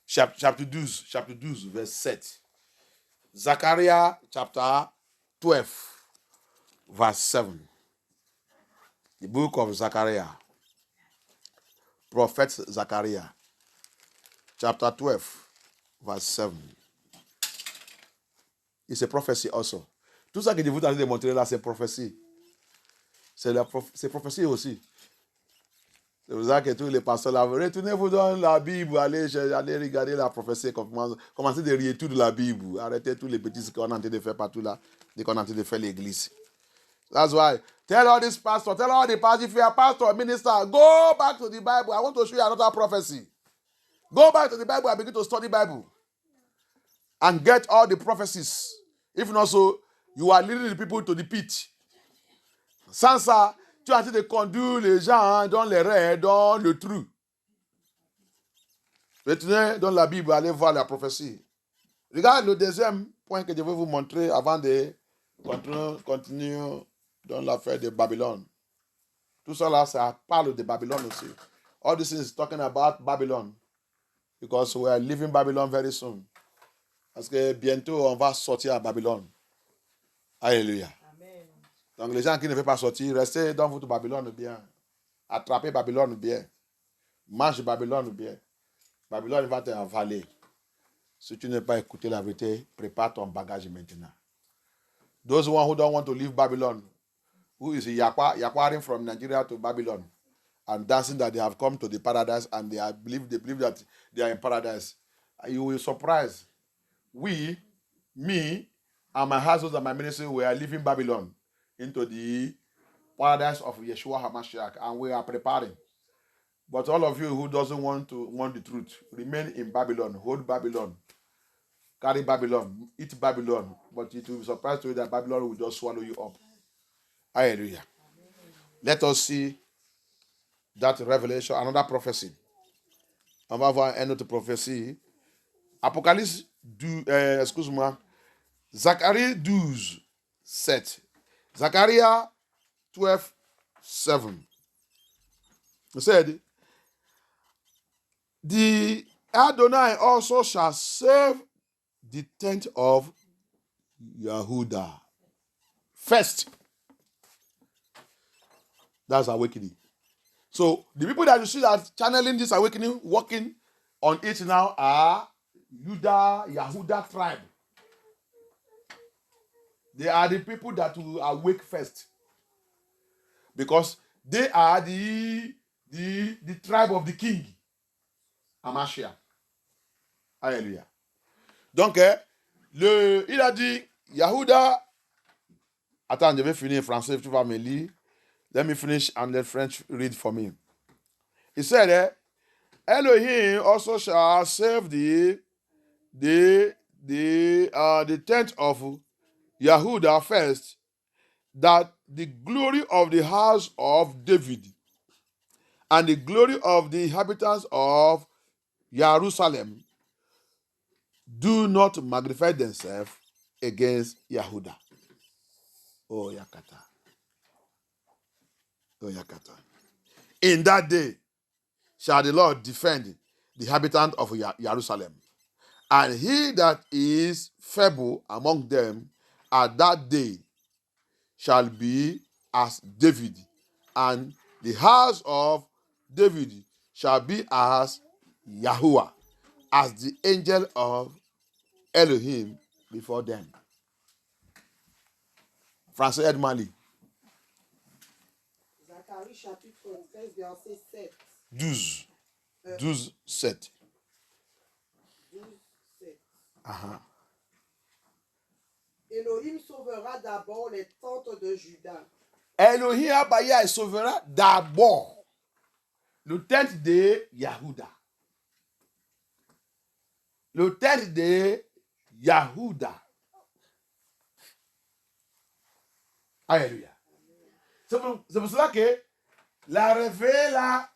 Chapitre 12, verset 7. Zechariah chapter 12, verse 7. The book of Zechariah. Prophet Zechariah. Chapter 12, verse 7. It's a prophecy also. Tout ça que je vous ai démontré là, c'est prophétie. C'est prophétie aussi. C'est pour ça que tous les pasteurs là, retournez-vous dans la Bible, allez regarder la prophétie, commencez de lire tout de la Bible, arrêtez tous les bêtises qu'on est en train de faire partout là, dès qu'on est en train de faire l'église. That's why, tell all these pastors, tell all the pastors, if you are pastor or minister, go back to the Bible. I want to show you another prophecy. Go back to the Bible and begin to study Bible. And get all the prophecies. If not so, you are leading the people to the pit. Sans ça, tu es en train de conduire les gens dans les rêves, dans le trou. Retournez dans la Bible, allez voir la prophétie. Regarde le deuxième point que je vais vous montrer avant de continuer dans l'affaire de Babylone. Tout ça là, ça parle de Babylone aussi. All this is talking about Babylon. Because we are leaving Babylon very soon. Parce que bientôt, on va sortir à Babylone. Alléluia. Amen. Donc, les gens qui ne veulent pas sortir, restez dans votre Babylone bien. Attrapez Babylone bien. Mange Babylone bien. Babylone va t'avaler. Si tu n'as pas écouté la vérité, prépare ton bagage maintenant. Those who don't want to leave Babylon, who is Yakwaring from Nigeria to Babylon, and dancing that they have come to the paradise and they believe that they are in paradise, you will be surprised. Me, and my household and my ministry, we are leaving Babylon into the paradise of Yeshua HaMashiach, and we are preparing. But all of you who doesn't want the truth, remain in Babylon, hold Babylon, carry Babylon, eat Babylon. But it will be surprised to you that Babylon will just swallow you up. Hallelujah. Let us see that revelation, another prophecy. On va voir une autre prophétie. Apocalypse, excuse-moi, Zacharie 12, 7. Zechariah 12, 7. He said, the Adonai also shall save the tent of Yehuda. First. That's awakening. So the people that you see that channeling this awakening, working on it now are Yehuda tribe. They are the people that will awake first. Because they are the tribe of the king. Amashia. Alléluia. Donc, il a dit, Yehuda, attends, je vais finir en français, tu vas me lire. Let me finish and let French read for me. He said, Elohim also shall save the tent of Yehuda first, that the glory of the house of David and the glory of the inhabitants of Jerusalem do not magnify themselves against Yehuda. Oh, Yakata. Oh, Yakata. In that day shall the Lord defend the inhabitants of Jerusalem. And he that is feeble among them at that day shall be as David, and the house of David shall be as Yahuwah, as the angel of Elohim before them. Français Edmali. Zacharie chapitre 13, verset 7. 12. 12, 7. 12, 7. Uh-huh. Elohim sauvera d'abord les tentes de Juda. Elohim Abaya sauvera d'abord le tente de Yahuda. Le tente de Yahuda. Alléluia. C'est pour cela que la réveil là,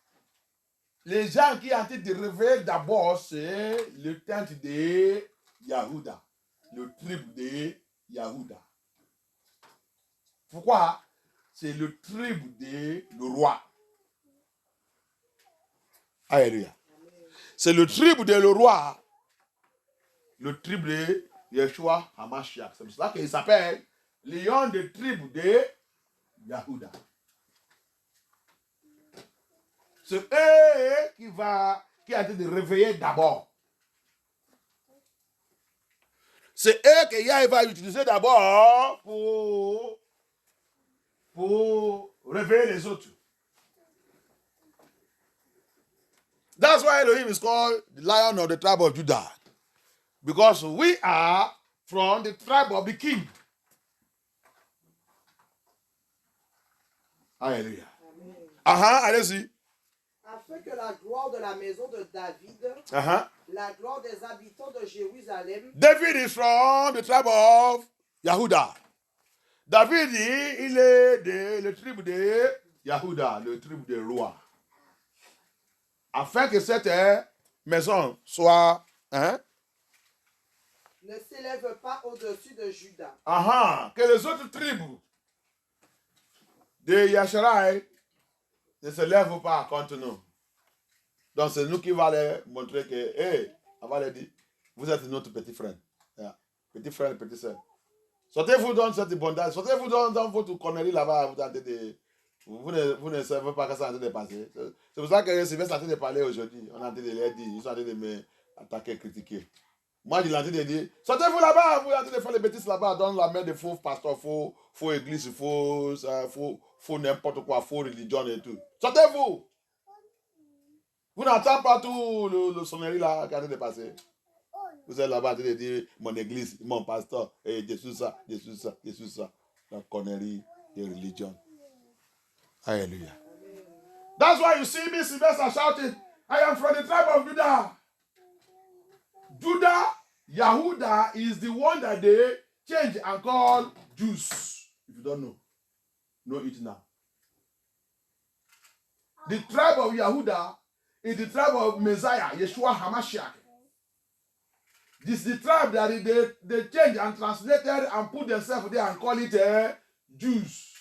les gens qui ont été de réveiller d'abord, c'est le tente de Yahuda. Le tribe de Yahuda. Pourquoi? C'est le tribe de le roi. Alléluia. C'est le tribe de le roi. Le tribe de Yeshua HaMashiach. C'est pour cela qu'il s'appelle Lion de tribe de Yahuda. C'est eux qui a été de réveiller d'abord. C'est eux que Yahweh va utiliser d'abord pour réveiller les autres. That's why Elohim is called the Lion of the tribe of Judah. Because we are from the tribe of the king. Alléluia. Allez-y. Afin que la gloire de la maison de David, la gloire des habitants de Jérusalem. David is from the tribe of Yehuda. David, il est de le tribe de Yehuda, le tribe de roi. Afin que cette maison soit ne s'élève pas au-dessus de Juda. Que les autres tribus de Yasharai ne se lèvent pas contre nous. Donc c'est nous qui va les montrer que, on va leur dire, vous êtes notre petit frère. Yeah. Petit frère, petit soeur. Sortez-vous dans cette bondage, sortez-vous dans votre connerie là-bas, vous ne savez pas que ça est en train de passer. C'est pour ça que Sylvestre est en train de parler aujourd'hui. On est en train de leur dire, ils sont en train de m'attaquer, critiquer. Moi, je l'ai en train de dire, sortez-vous là-bas, vous êtes en train de faire les bêtises là-bas, dans la main de faux pasteurs, faux églises, faux n'importe quoi, faux religion et tout. Sortez-vous! Vous n'entendez pas tout le sonnerie là qui est en train de passer. Vous êtes là-bas en train de dire, mon église, mon pasteur, et Jésus ça. La connerie de religion. Hallelujah. That's why you see me, Sylvester, shouting, I am from the tribe of Judah. Judah, Yehuda is the one that they change and call Jews. If you don't know it now. The tribe of Yehuda is the tribe of Messiah, Yeshua HaMashiach. This is the tribe that they changed and translated and put themselves there and call it Jews.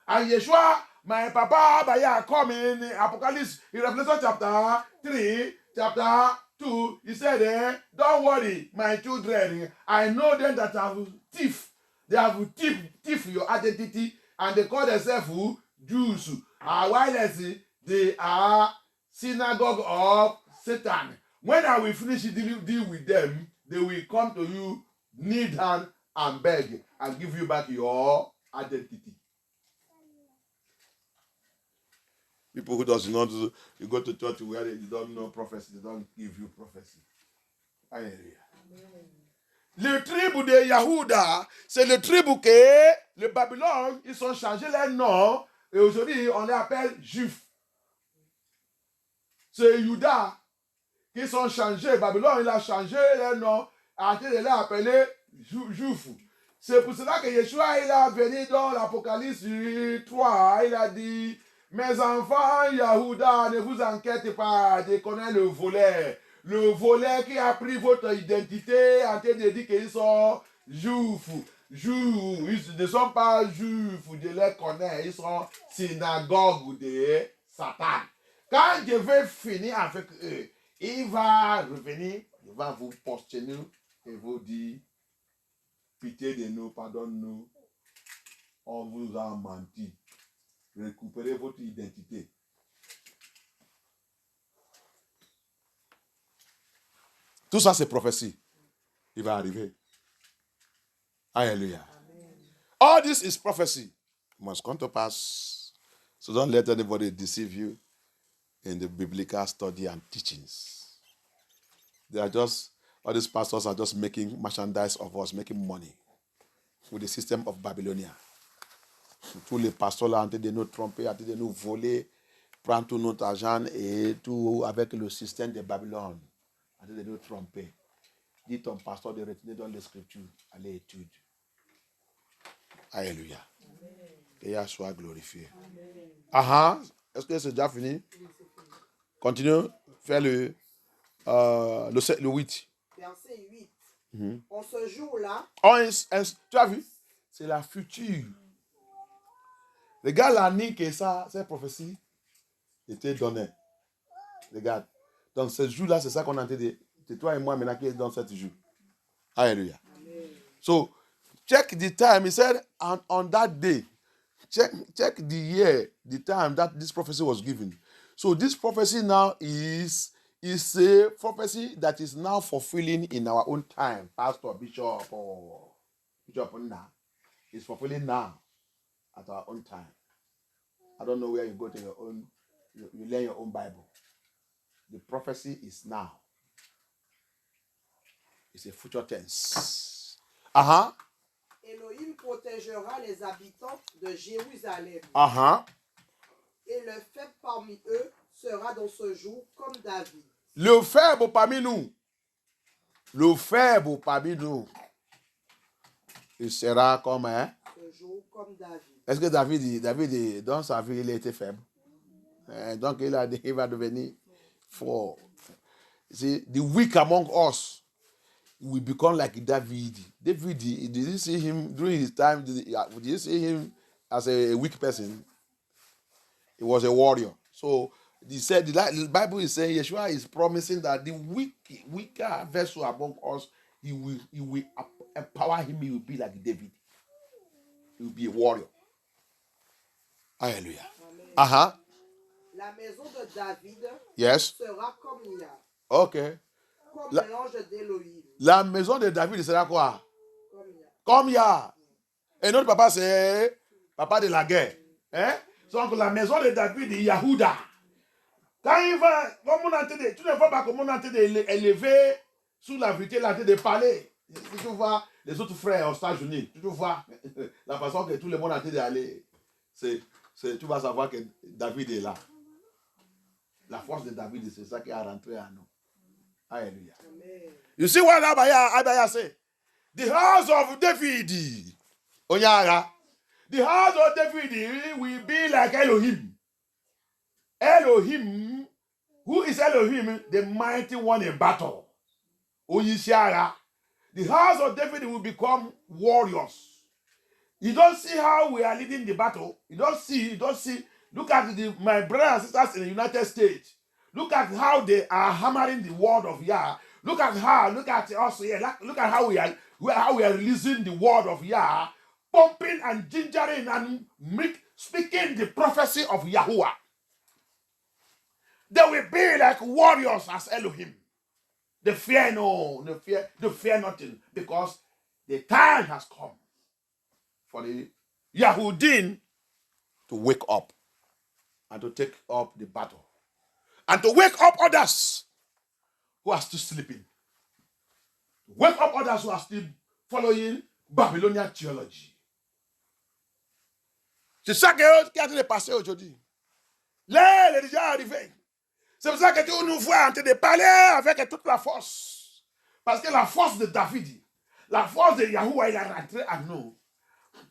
And Yeshua, my papa, Baya, come in Apocalypse, in Revelation chapter 3, chapter 2, he said, don't worry, my children, I know them that have thief. They have thief your identity, and they call themselves Jews. While they are synagogue of Satan. When I will finish deal with them, they will come to you, kneel down and beg, and give you back your identity. People who doesn't know, you go to church where you don't know prophecy, they don't give you prophecy. Hallelujah. Le tribu de Yahuda, c'est le tribu que le Babylone, ils ont changé leur nom et aujourd'hui on les appelle Juifs. C'est Juda qui sont changés. Babylone, il a changé leur nom, a été les appeler Juifs. C'est pour cela que Yeshua, il a venu dans l'Apocalypse 3, il a dit, mes enfants, Yahuda, ne vous inquiétez pas, je connais le volet. Le volet qui a pris votre identité, a été de dire qu'ils sont juifs. Ils ne sont pas juifs, je les connais, ils sont synagogue de Satan. Quand je vais finir avec eux, il va revenir, il va vous poster et vous dire, pitié de nous, pardonne-nous, on vous a menti. Récupérez votre identité. Tout ça, c'est prophétie. Il va arriver. Hallelujah. All this is prophecy. It must come to pass. So don't let anybody deceive you in the biblical study and teachings. They are just, all these pastors are just making merchandise of us, making money with the system of Babylonia. Tous les pasteurs là, en train de nous tromper, en train de nous voler, prendre tout notre argent et tout avec le système de Babylone, en train de nous tromper. Dis ton pasteur de retenir dans les Scriptures, allez étudier. Alléluia. Que Yahweh soit glorifié. Est-ce que c'est déjà fini? Continue, fais le 8. Verset 8. En ce jour-là, tu as vu? C'est la future. Regarde l'année que cette prophétie était donnée. Regarde. Donc ce jour-là, c'est ça qu'on a dit. C'est toi et moi maintenant qui est dans ce jour. Alléluia. So, check the time. He said, on that day, check the year, the time that this prophecy was given. So this prophecy now is a prophecy that is now fulfilling in our own time. Pastor, Bishop, or Bishop now is fulfilling now at our own time. I don't know where you go to your own, you learn your own Bible. The prophecy is now. It's a future tense. Elohim protégera les habitants de Jérusalem. Et le faible parmi eux sera dans ce jour comme David. Le faible parmi nous. Le faible parmi nous. Il sera comme Ce jour comme David. Est-ce que David, dans sa vie, il a été faible? Donc, il va devenir fort. See, the weak among us will become like David. David, did you see him during his time? Did you see him as a weak person? He was a warrior. So, he said, the Bible is saying, Yeshua is promising that the weaker vessel among us, he will empower him. He will be like David. He will be a warrior. Alléluia. La maison de David sera comme Yah. Ok. Comme l'ange d'Élohim. La maison de David sera quoi? Comme Yah. Et notre papa, c'est papa de la guerre. Donc la maison de David est Yahuda. Quand il va, comme on a entendu, tu ne vois pas comment on a entendu élever sous la vérité, la tête de parler. Si tu vois les autres frères aux États-Unis, tu vois la façon que tout le monde a entendu d'aller, tu vas savoir que David est là. La force de David, c'est ça qui a rentré en nous. Alléluia. You see what Abaya said? The house of David. Onyara. The house of David will be like Elohim. Elohim. Who is Elohim? The mighty one in battle. Oyishara. The house of David will become warriors. You don't see how we are leading the battle. You don't see. Look at my brothers and sisters in the United States. Look at how they are hammering the word of Yah. Look at us here. Look at how we are releasing the word of Yah, pumping and gingering and speaking the prophecy of Yahuwah. They will be like warriors as Elohim. They fear nothing, because the time has come for the Yahudim to wake up and to take up the battle and to wake up others who are still sleeping, Wake up others who are still following Babylonian theology. C'est ça qui est en train de passer aujourd'hui. Là, il est déjà arrivé. C'est pour ça que Dieu nous voit en train de parler avec toute la force. Parce que la force de David, la force de Yahuwah, il est rentré à nous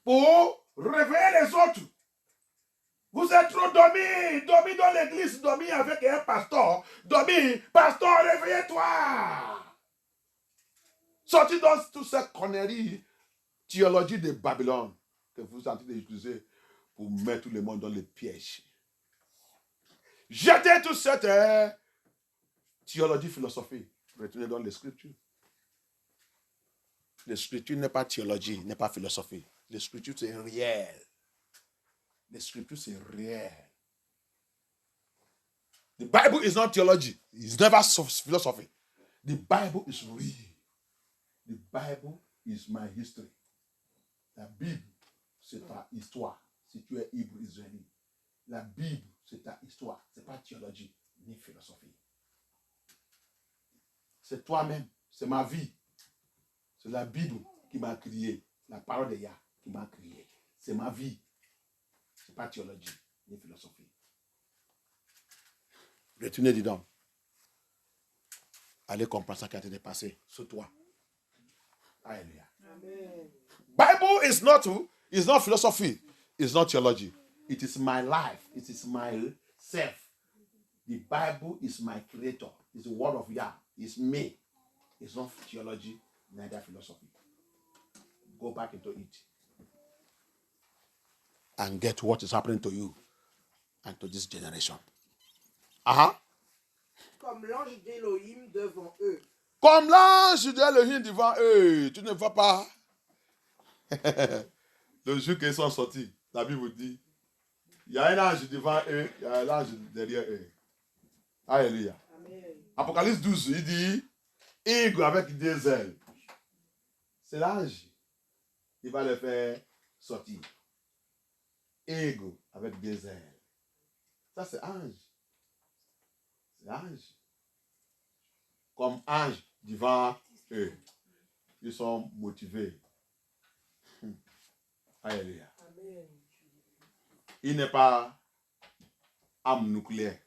pour réveiller les autres. Vous êtes trop dormis dans l'église, dormis avec un pasteur. Dormis, pasteur, réveillez-toi. Sortez dans toute cette connerie, théologie de Babylone que vous êtes en train d'utiliser pour mettre tout le monde dans les pièges. Jetez toute cette théologie, philosophie. Retournez dans les Scriptures. Les Scriptures n'est pas théologie, n'est pas philosophie. Les Scriptures, c'est réel. Les Scriptures, c'est réel. The Bible is not theology. It's never philosophy. The Bible is real. The Bible is my history. La Bible, c'est ta histoire. Si tu es hébreu israélien. La Bible, c'est ta histoire. Ce n'est pas théologie ni philosophie. C'est toi-même. C'est ma vie. C'est la Bible qui m'a créé. La parole de Yah qui m'a créé. C'est ma vie. Ce n'est pas théologie ni philosophie. Retournez dedans. Allez comprendre ça qui a été passé sur toi. Alléluia. Bible is not philosophy. It's not theology. It is my life. It is myself. The Bible is my creator. It's the word of Yah. It's me. It's not theology, neither philosophy. Go back into it. And get what is happening to you and to this generation. Comme l'ange d'Élohim devant eux. Comme l'ange d'Élohim devant eux. Tu ne vois pas. Le jour qu'ils sont sortis, la Bible vous dit, il y a un ange devant eux, il y a un ange derrière eux. Alléluia. Amen. Apocalypse 12, il dit, aigle avec des ailes. C'est l'ange. Il va les faire sortir. Aigle avec des ailes. Ça, c'est ange. C'est ange. Comme ange devant eux. Ils sont motivés. Alléluia. Amen. Il n'est pas arme nucléaire.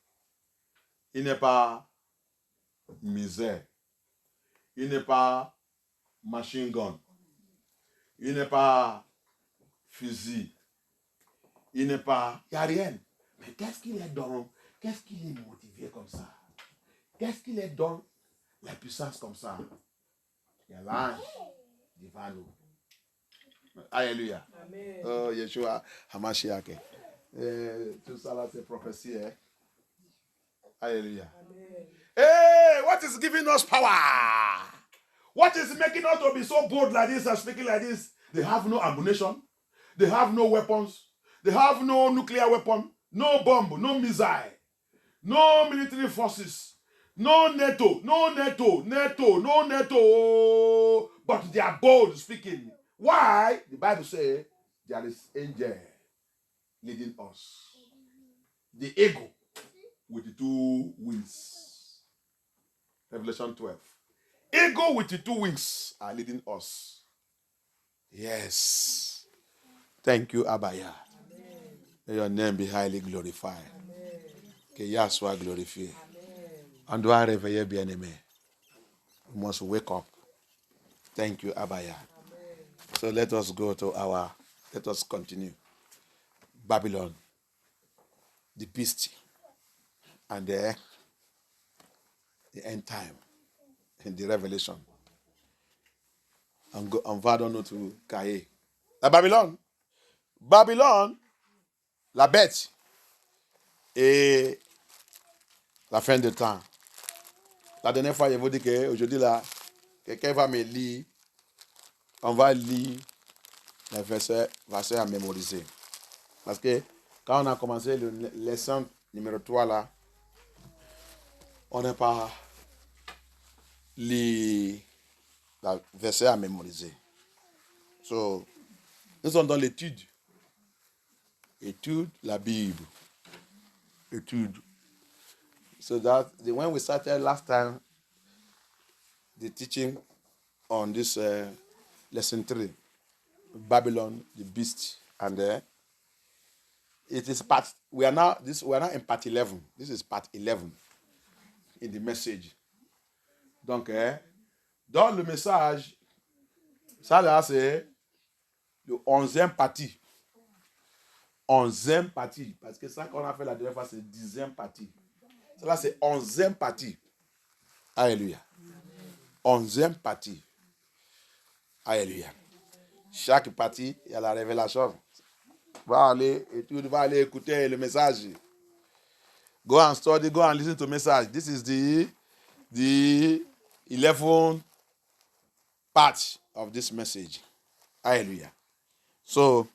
Il n'est pas misère. Il n'est pas machine gun. Il n'est pas fusil. Il n'est pas... Il n'y a rien. Mais qu'est-ce qu'il est dans? Qu'est-ce qu'il est motivé comme ça? Qu'est-ce qu'il est dans la puissance comme ça? Il y a l'ange devant nous. Alléluia. Amen. Oh, Yeshua Hamashiach. Tout ça là, c'est prophétie. Hein? Alléluia. Amen. Hey, what is giving us power? What is making us to be so bold like this and speaking like this? They have no ammunition. They have no weapons. They have no nuclear weapon. No bomb. No missile. No military forces. No NATO. No NATO. No NATO. But they are bold speaking. Why? The Bible says there is angel leading us. The eagle with the two wings. Revelation 12. Eagle with the two wings are leading us. Yes. Thank you, Abaya. May your name be highly glorified. Amen. Que Yah soit glorifié. On doit réveiller bien-aimé. We must wake up. Thank you, Abaya. So let us go to let us continue. Babylon, the beast, and the end time, in the Revelation. On va donc notre cahier. La Babylone, la bête, et la fin de temps. La dernière fois, je vous dis qu'aujourd'hui, là, quelqu'un va me lire. On va lire les versets à mémoriser. Parce que quand on a commencé le leçon numéro 3 là, on n'a pas lu les versets à mémoriser. So, nous sommes dans l'étude. Étude la Bible. Étude. So that when we started last time, the teaching on this lesson 3, Babylon, the beast, and it is part. We are now in part 11. This is part 11 in the message. Donc, dans le message, ça là c'est le 11e partie. 11e partie. Parce que ça qu'on a fait la dernière fois, c'est 10e partie. Ça là, c'est 11e partie. Alléluia. 11e partie. Alléluia. Chaque partie, il y a la révélation. Va aller et tu vas aller écouter le message. Go and study, go and listen to the message. This is the 11th part of this message. Hallelujah. So,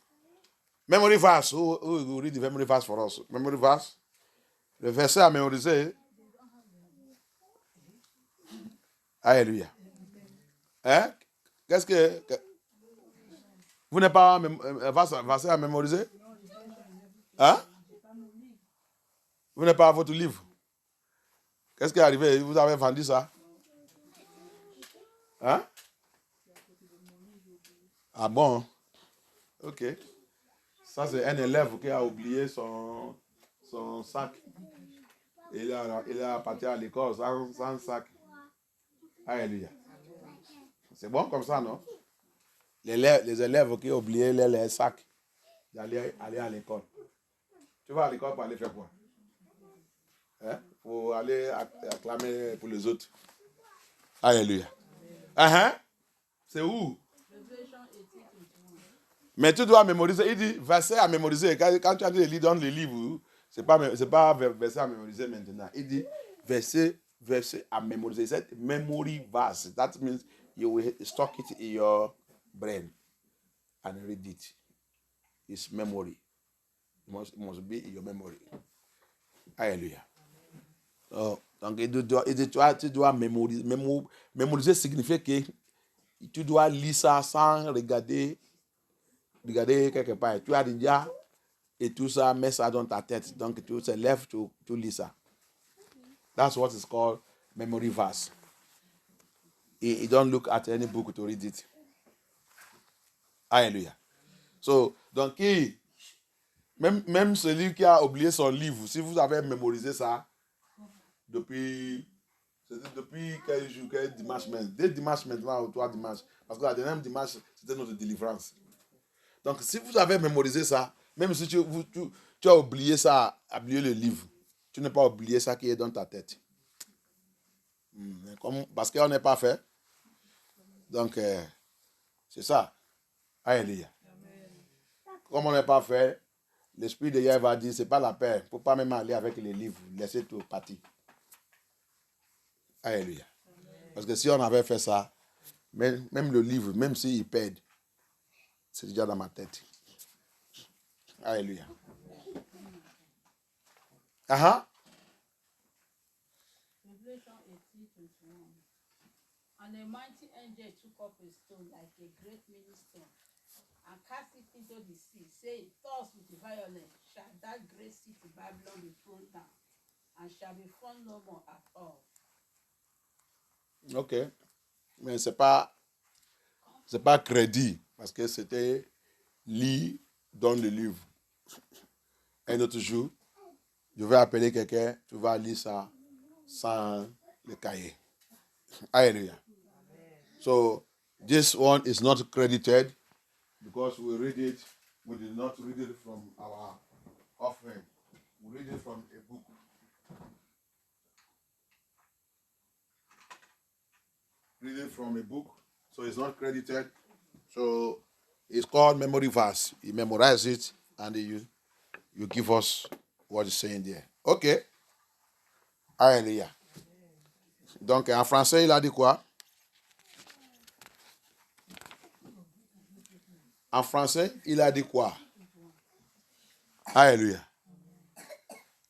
memory verse. Who will read the memory verse for us? Memory verse. Le verset à mémoriser. Alléluia. Hein? Qu'est-ce que... Vous n'avez pas un verset à mémoriser? Hein? Vous n'avez pas votre livre? Qu'est-ce qui est arrivé? Vous avez vendu ça? Hein? Ah bon? Ok. Ça, c'est un élève qui a oublié son sac. Il a parti à l'école sans sac. Alléluia. C'est bon comme ça, non? Les élèves qui ont oublié les sacs d'aller à l'école. Tu vas à l'école pour aller faire quoi? Hein? Pour aller acclamer pour les autres. Alléluia. C'est où? Mais tu dois mémoriser. Il dit verset à mémoriser. Quand tu as dit lire dans le livre, c'est pas verset à mémoriser maintenant. Il dit verset à mémoriser. C'est memory verse. That means you will stock it in your brain and read it. It's memory. It must be in your memory. Alléluia. Oh, donc, tu dois mémoriser. Mémoriser signifie que tu dois lire ça sans regarder quelque part. Tu as déjà et tout ça, mets ça dans ta tête. Donc, tu te lèves, tu lis ça. That's what is called memory verse. You don't look at any book to read it. Alléluia. So, donc, même celui qui a oublié son livre, si vous avez mémorisé ça depuis quel jour, quel dimanche même, 2 dimanches maintenant ou 3 dimanches, parce que la dernière dimanche, c'était notre délivrance. Donc, si vous avez mémorisé ça, même si tu as oublié ça, oublié le livre, tu n'as pas oublié ça qui est dans ta tête. Parce qu'on n'est pas fait. Donc, c'est ça. Alléluia. Comme on n'est pas fait, l'esprit de Yahweh va dire, c'est pas la peine. Il ne faut pas même aller avec les livres. Laissez tout partir. Alléluia. Parce que si on avait fait ça, même le livre, même s'il perd, c'est déjà dans ma tête. Alléluia. Revelation 18:21. And a mighty angel took up a stone like a great millstone and cast it into the sea, saying, thus with violence shall that great city Babylon be thrown down, and shall be found no more at all. Ok. Mais c'est pas crédit, parce que c'était lu dans le livre. Un autre jour, je vais appeler quelqu'un, tu vas lire ça sans le cahier. Hallelujah. So, this one is not credited because we read it, we did not read it from our offering. We read it from a book. Read it from a book, so it's not credited. So, it's called memory verse. You memorize it and you give us what it's saying there. OK. Alléluia. Donc, en français, il a dit quoi? En français, il a dit quoi? Alléluia.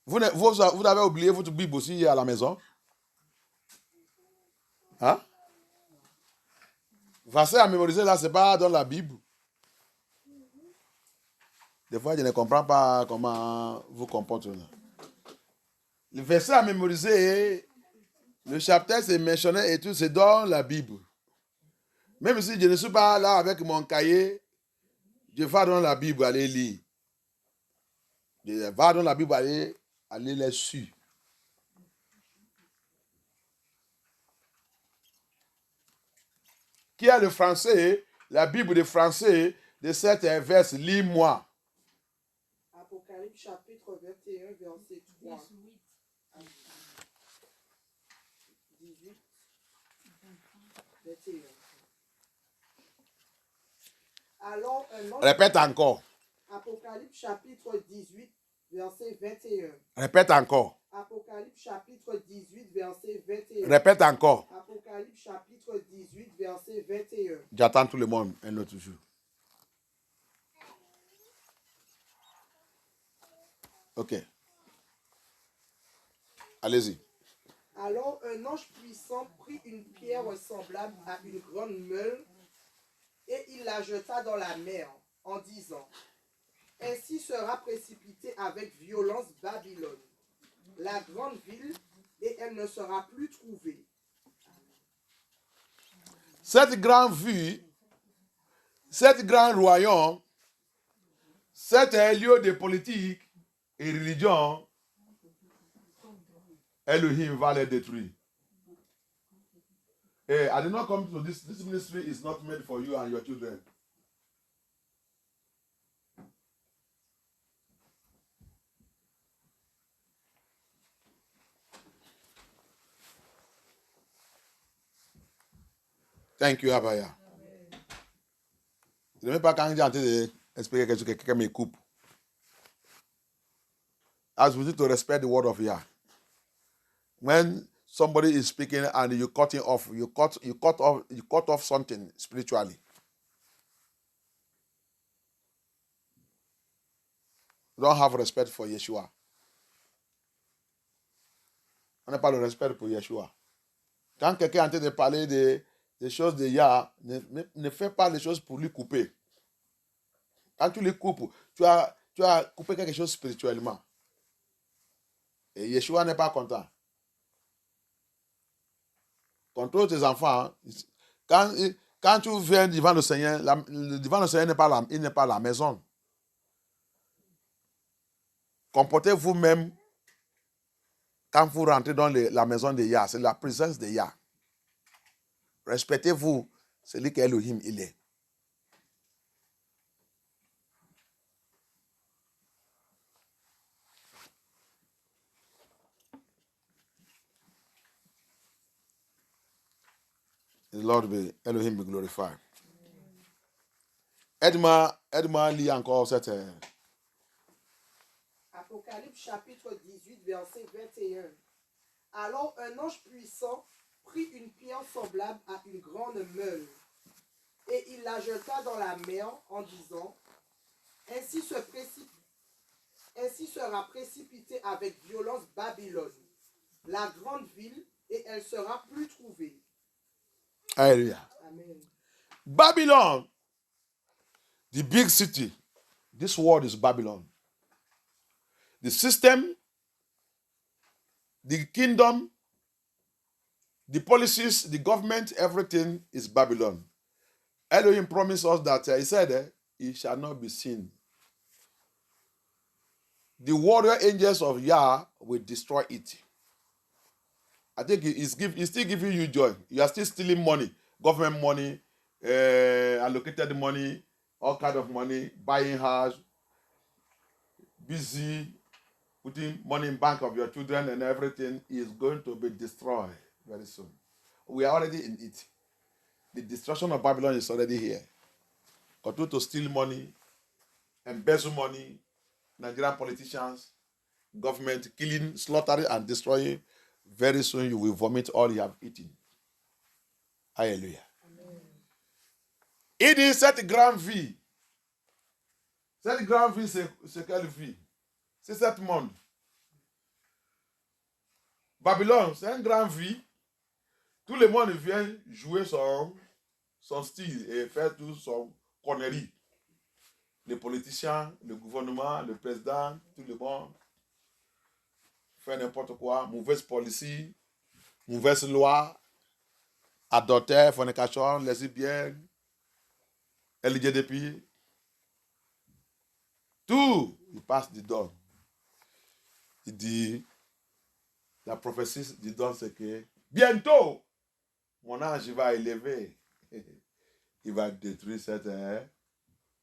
Vous avez oublié votre Bible aussi à la maison? Hein? Verset à mémoriser là, c'est pas dans la Bible. Des fois, je ne comprends pas comment vous comportez. Le verset à mémoriser, le chapitre c'est mentionné et tout, c'est dans la Bible. Même si je ne suis pas là avec mon cahier, je vais dans la Bible aller lire. Je vais dans la Bible aller les suivre. Qui a le français, la Bible de français, de cet verset, lis-moi. Apocalypse chapitre 21, verset 3. 18, 21. Alors, un ange... Répète encore. Apocalypse chapitre 18, verset 21. Répète encore. Apocalypse chapitre 18, verset 21. Répète encore. Apocalypse chapitre 18, verset 21. J'attends tout le monde un autre jour. Ok. Allez-y. Alors un ange puissant prit une pierre semblable à une grande meule et il la jeta dans la mer en disant: Ainsi sera précipitée avec violence Babylone, la grande ville, et elle ne sera plus trouvée. Cette grande ville, cet grand royaume, cet lieu de politique et religion, Elohim va les détruire. Hey, I did not come to this. This ministry is not made for you and your children. Thank you, Abaya. Je ne sais pas quand j'ai en train d'expliquer quelque chose que quelqu'un me coupe. As we need to respect the word of Yah. When somebody is speaking and you cut him off, you cut off something spiritually. You don't have respect for Yeshua. On n'a pas le respect pour Yeshua. Quand quelqu'un est en train de parler des choses de Yah, ne fais pas les choses pour lui couper. Quand tu les coupes, tu as coupé quelque chose spirituellement. Et Yeshua n'est pas content. Contrôle tes enfants. Quand tu viens devant le Seigneur, devant le Seigneur n'est pas la maison. Comportez-vous même quand vous rentrez dans la maison de Yah. C'est la présence de Yah. Respectez-vous, celui qu'Elohim il est. The Lord be, Elohim be glorified. Aide-moi lire encore cette... Apocalypse chapitre 18, verset 21. Alors un ange puissant prit une pierre semblable à une grande meule et il la jeta dans la mer en disant: Ainsi sera précipitée avec violence Babylone, la grande ville, et elle sera plus trouvée. Alléluia. Amen. Babylon, the big city. This word is Babylon. The system, the kingdom, the policies, the government, everything is Babylon. Elohim promised us that he said, it shall not be seen. The warrior angels of Yah will destroy it. I think he's still giving you joy. You are still stealing money, government money, allocated money, all kind of money, buying house, busy, putting money in bank of your children and everything is going to be destroyed very soon. We are already in it. The destruction of Babylon is already here. Continue to steal money, embezzle money, Nigerian politicians, government killing, slaughtering, and destroying. Very soon you will vomit all you have eaten. Hallelujah. Amen. It is cette grande vie. Cette grande vie, c'est quelle vie? C'est cette monde. Babylone, c'est une grande vie. Tout le monde vient jouer son style et faire tout son connerie. Les politiciens, le gouvernement, le président, tout le monde fait n'importe quoi. Mauvaise policy, mauvaise loi. adultère, fornication, lesbienne, LGBT, tout, il passe dedans. Il dit, la prophétie du don, c'est que bientôt, mon ange va élever. Il va détruire cet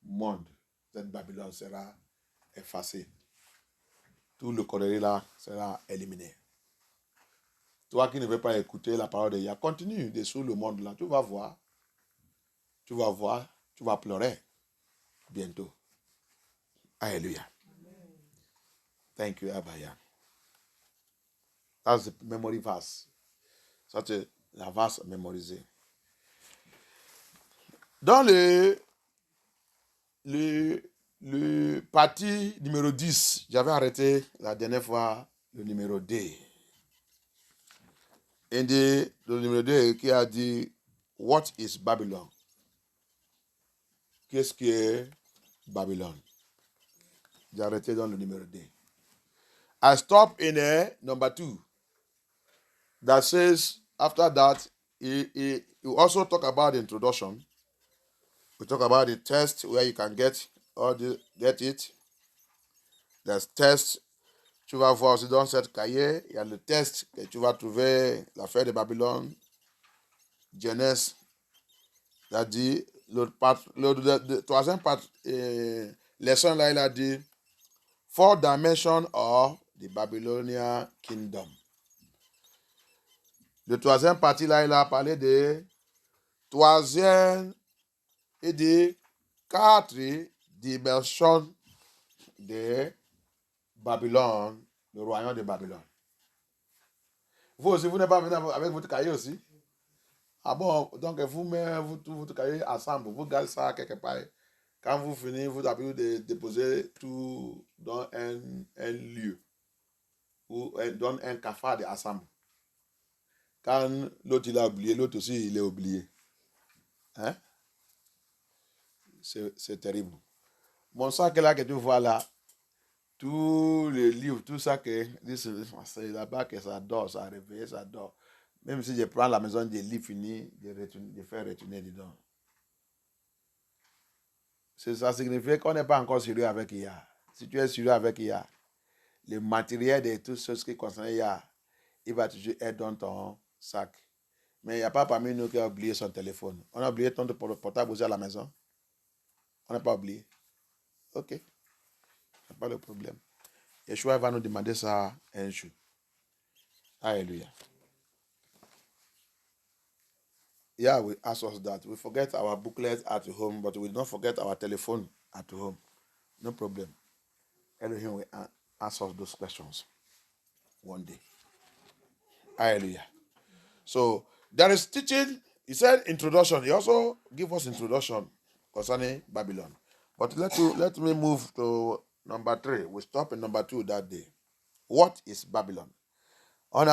monde. Cette Babylone sera effacée. Tout le connerie là sera éliminé. Toi qui ne veux pas écouter la parole de Yah, continue de suivre le monde là. Tu vas voir. Tu vas voir. Tu vas pleurer. Bientôt. Alléluia. Thank you, Abaya. That's the memory verse. Ça, c'est la verse mémorisée. Dans le parti numéro 10, j'avais arrêté la dernière fois le numéro D. Et le numéro 2 qui a dit, what is Babylon? Qu'est-ce que Babylone? J'ai arrêté dans le numéro 2. I stop in number 2. That says, after that, he also talk about the introduction. We talk about the test where you can get it. There's test. Tu vas voir aussi dans cette cahier, il y a le test que tu vas trouver, l'affaire de Babylone, Genèse, il a dit, le troisième leçon là, il a dit, 4 dimensions of the Babylonian kingdom. Le troisième partie là, il a parlé de troisième et de 4 dimensions de Babylone, le royaume de Babylone. Vous aussi, vous n'êtes pas venu avec votre cahier aussi? Ah bon, donc vous mettez votre cahier ensemble, vous gardez ça quelque part. Quand vous finissez, vous avez de déposer tout dans un lieu ou dans un cafard ensemble. Quand l'autre il a oublié, l'autre aussi il est oublié. Hein? C'est terrible. Mon sac là que tu vois là, tous les livres, tout ça que c'est là-bas que ça dort, ça réveille, ça dort. Même si je prends la maison des livres finis, de faire retourner dedans. Ça signifie qu'on n'est pas encore sérieux avec Yah. Si tu es sérieux avec Yah, le matériel de toutes choses qui concernent Yah, il va toujours être dans ton sac. Mais il n'y a pas parmi nous qui a oublié son téléphone. On a oublié ton portable aussi à la maison. On n'a pas oublié. Ok. C'est pas le problème. Yeshua va nous demander ça un jour. Alléluia. Yeah, we ask us that. We forget our booklet at home, but we don't forget our telephone at home. No problem. Elohim will answer those questions one day. Hallelujah. So there is teaching. He said introduction. He also give us introduction concerning Babylon. But let me move to number 3. We stop in number 2 that day. What is Babylon? On a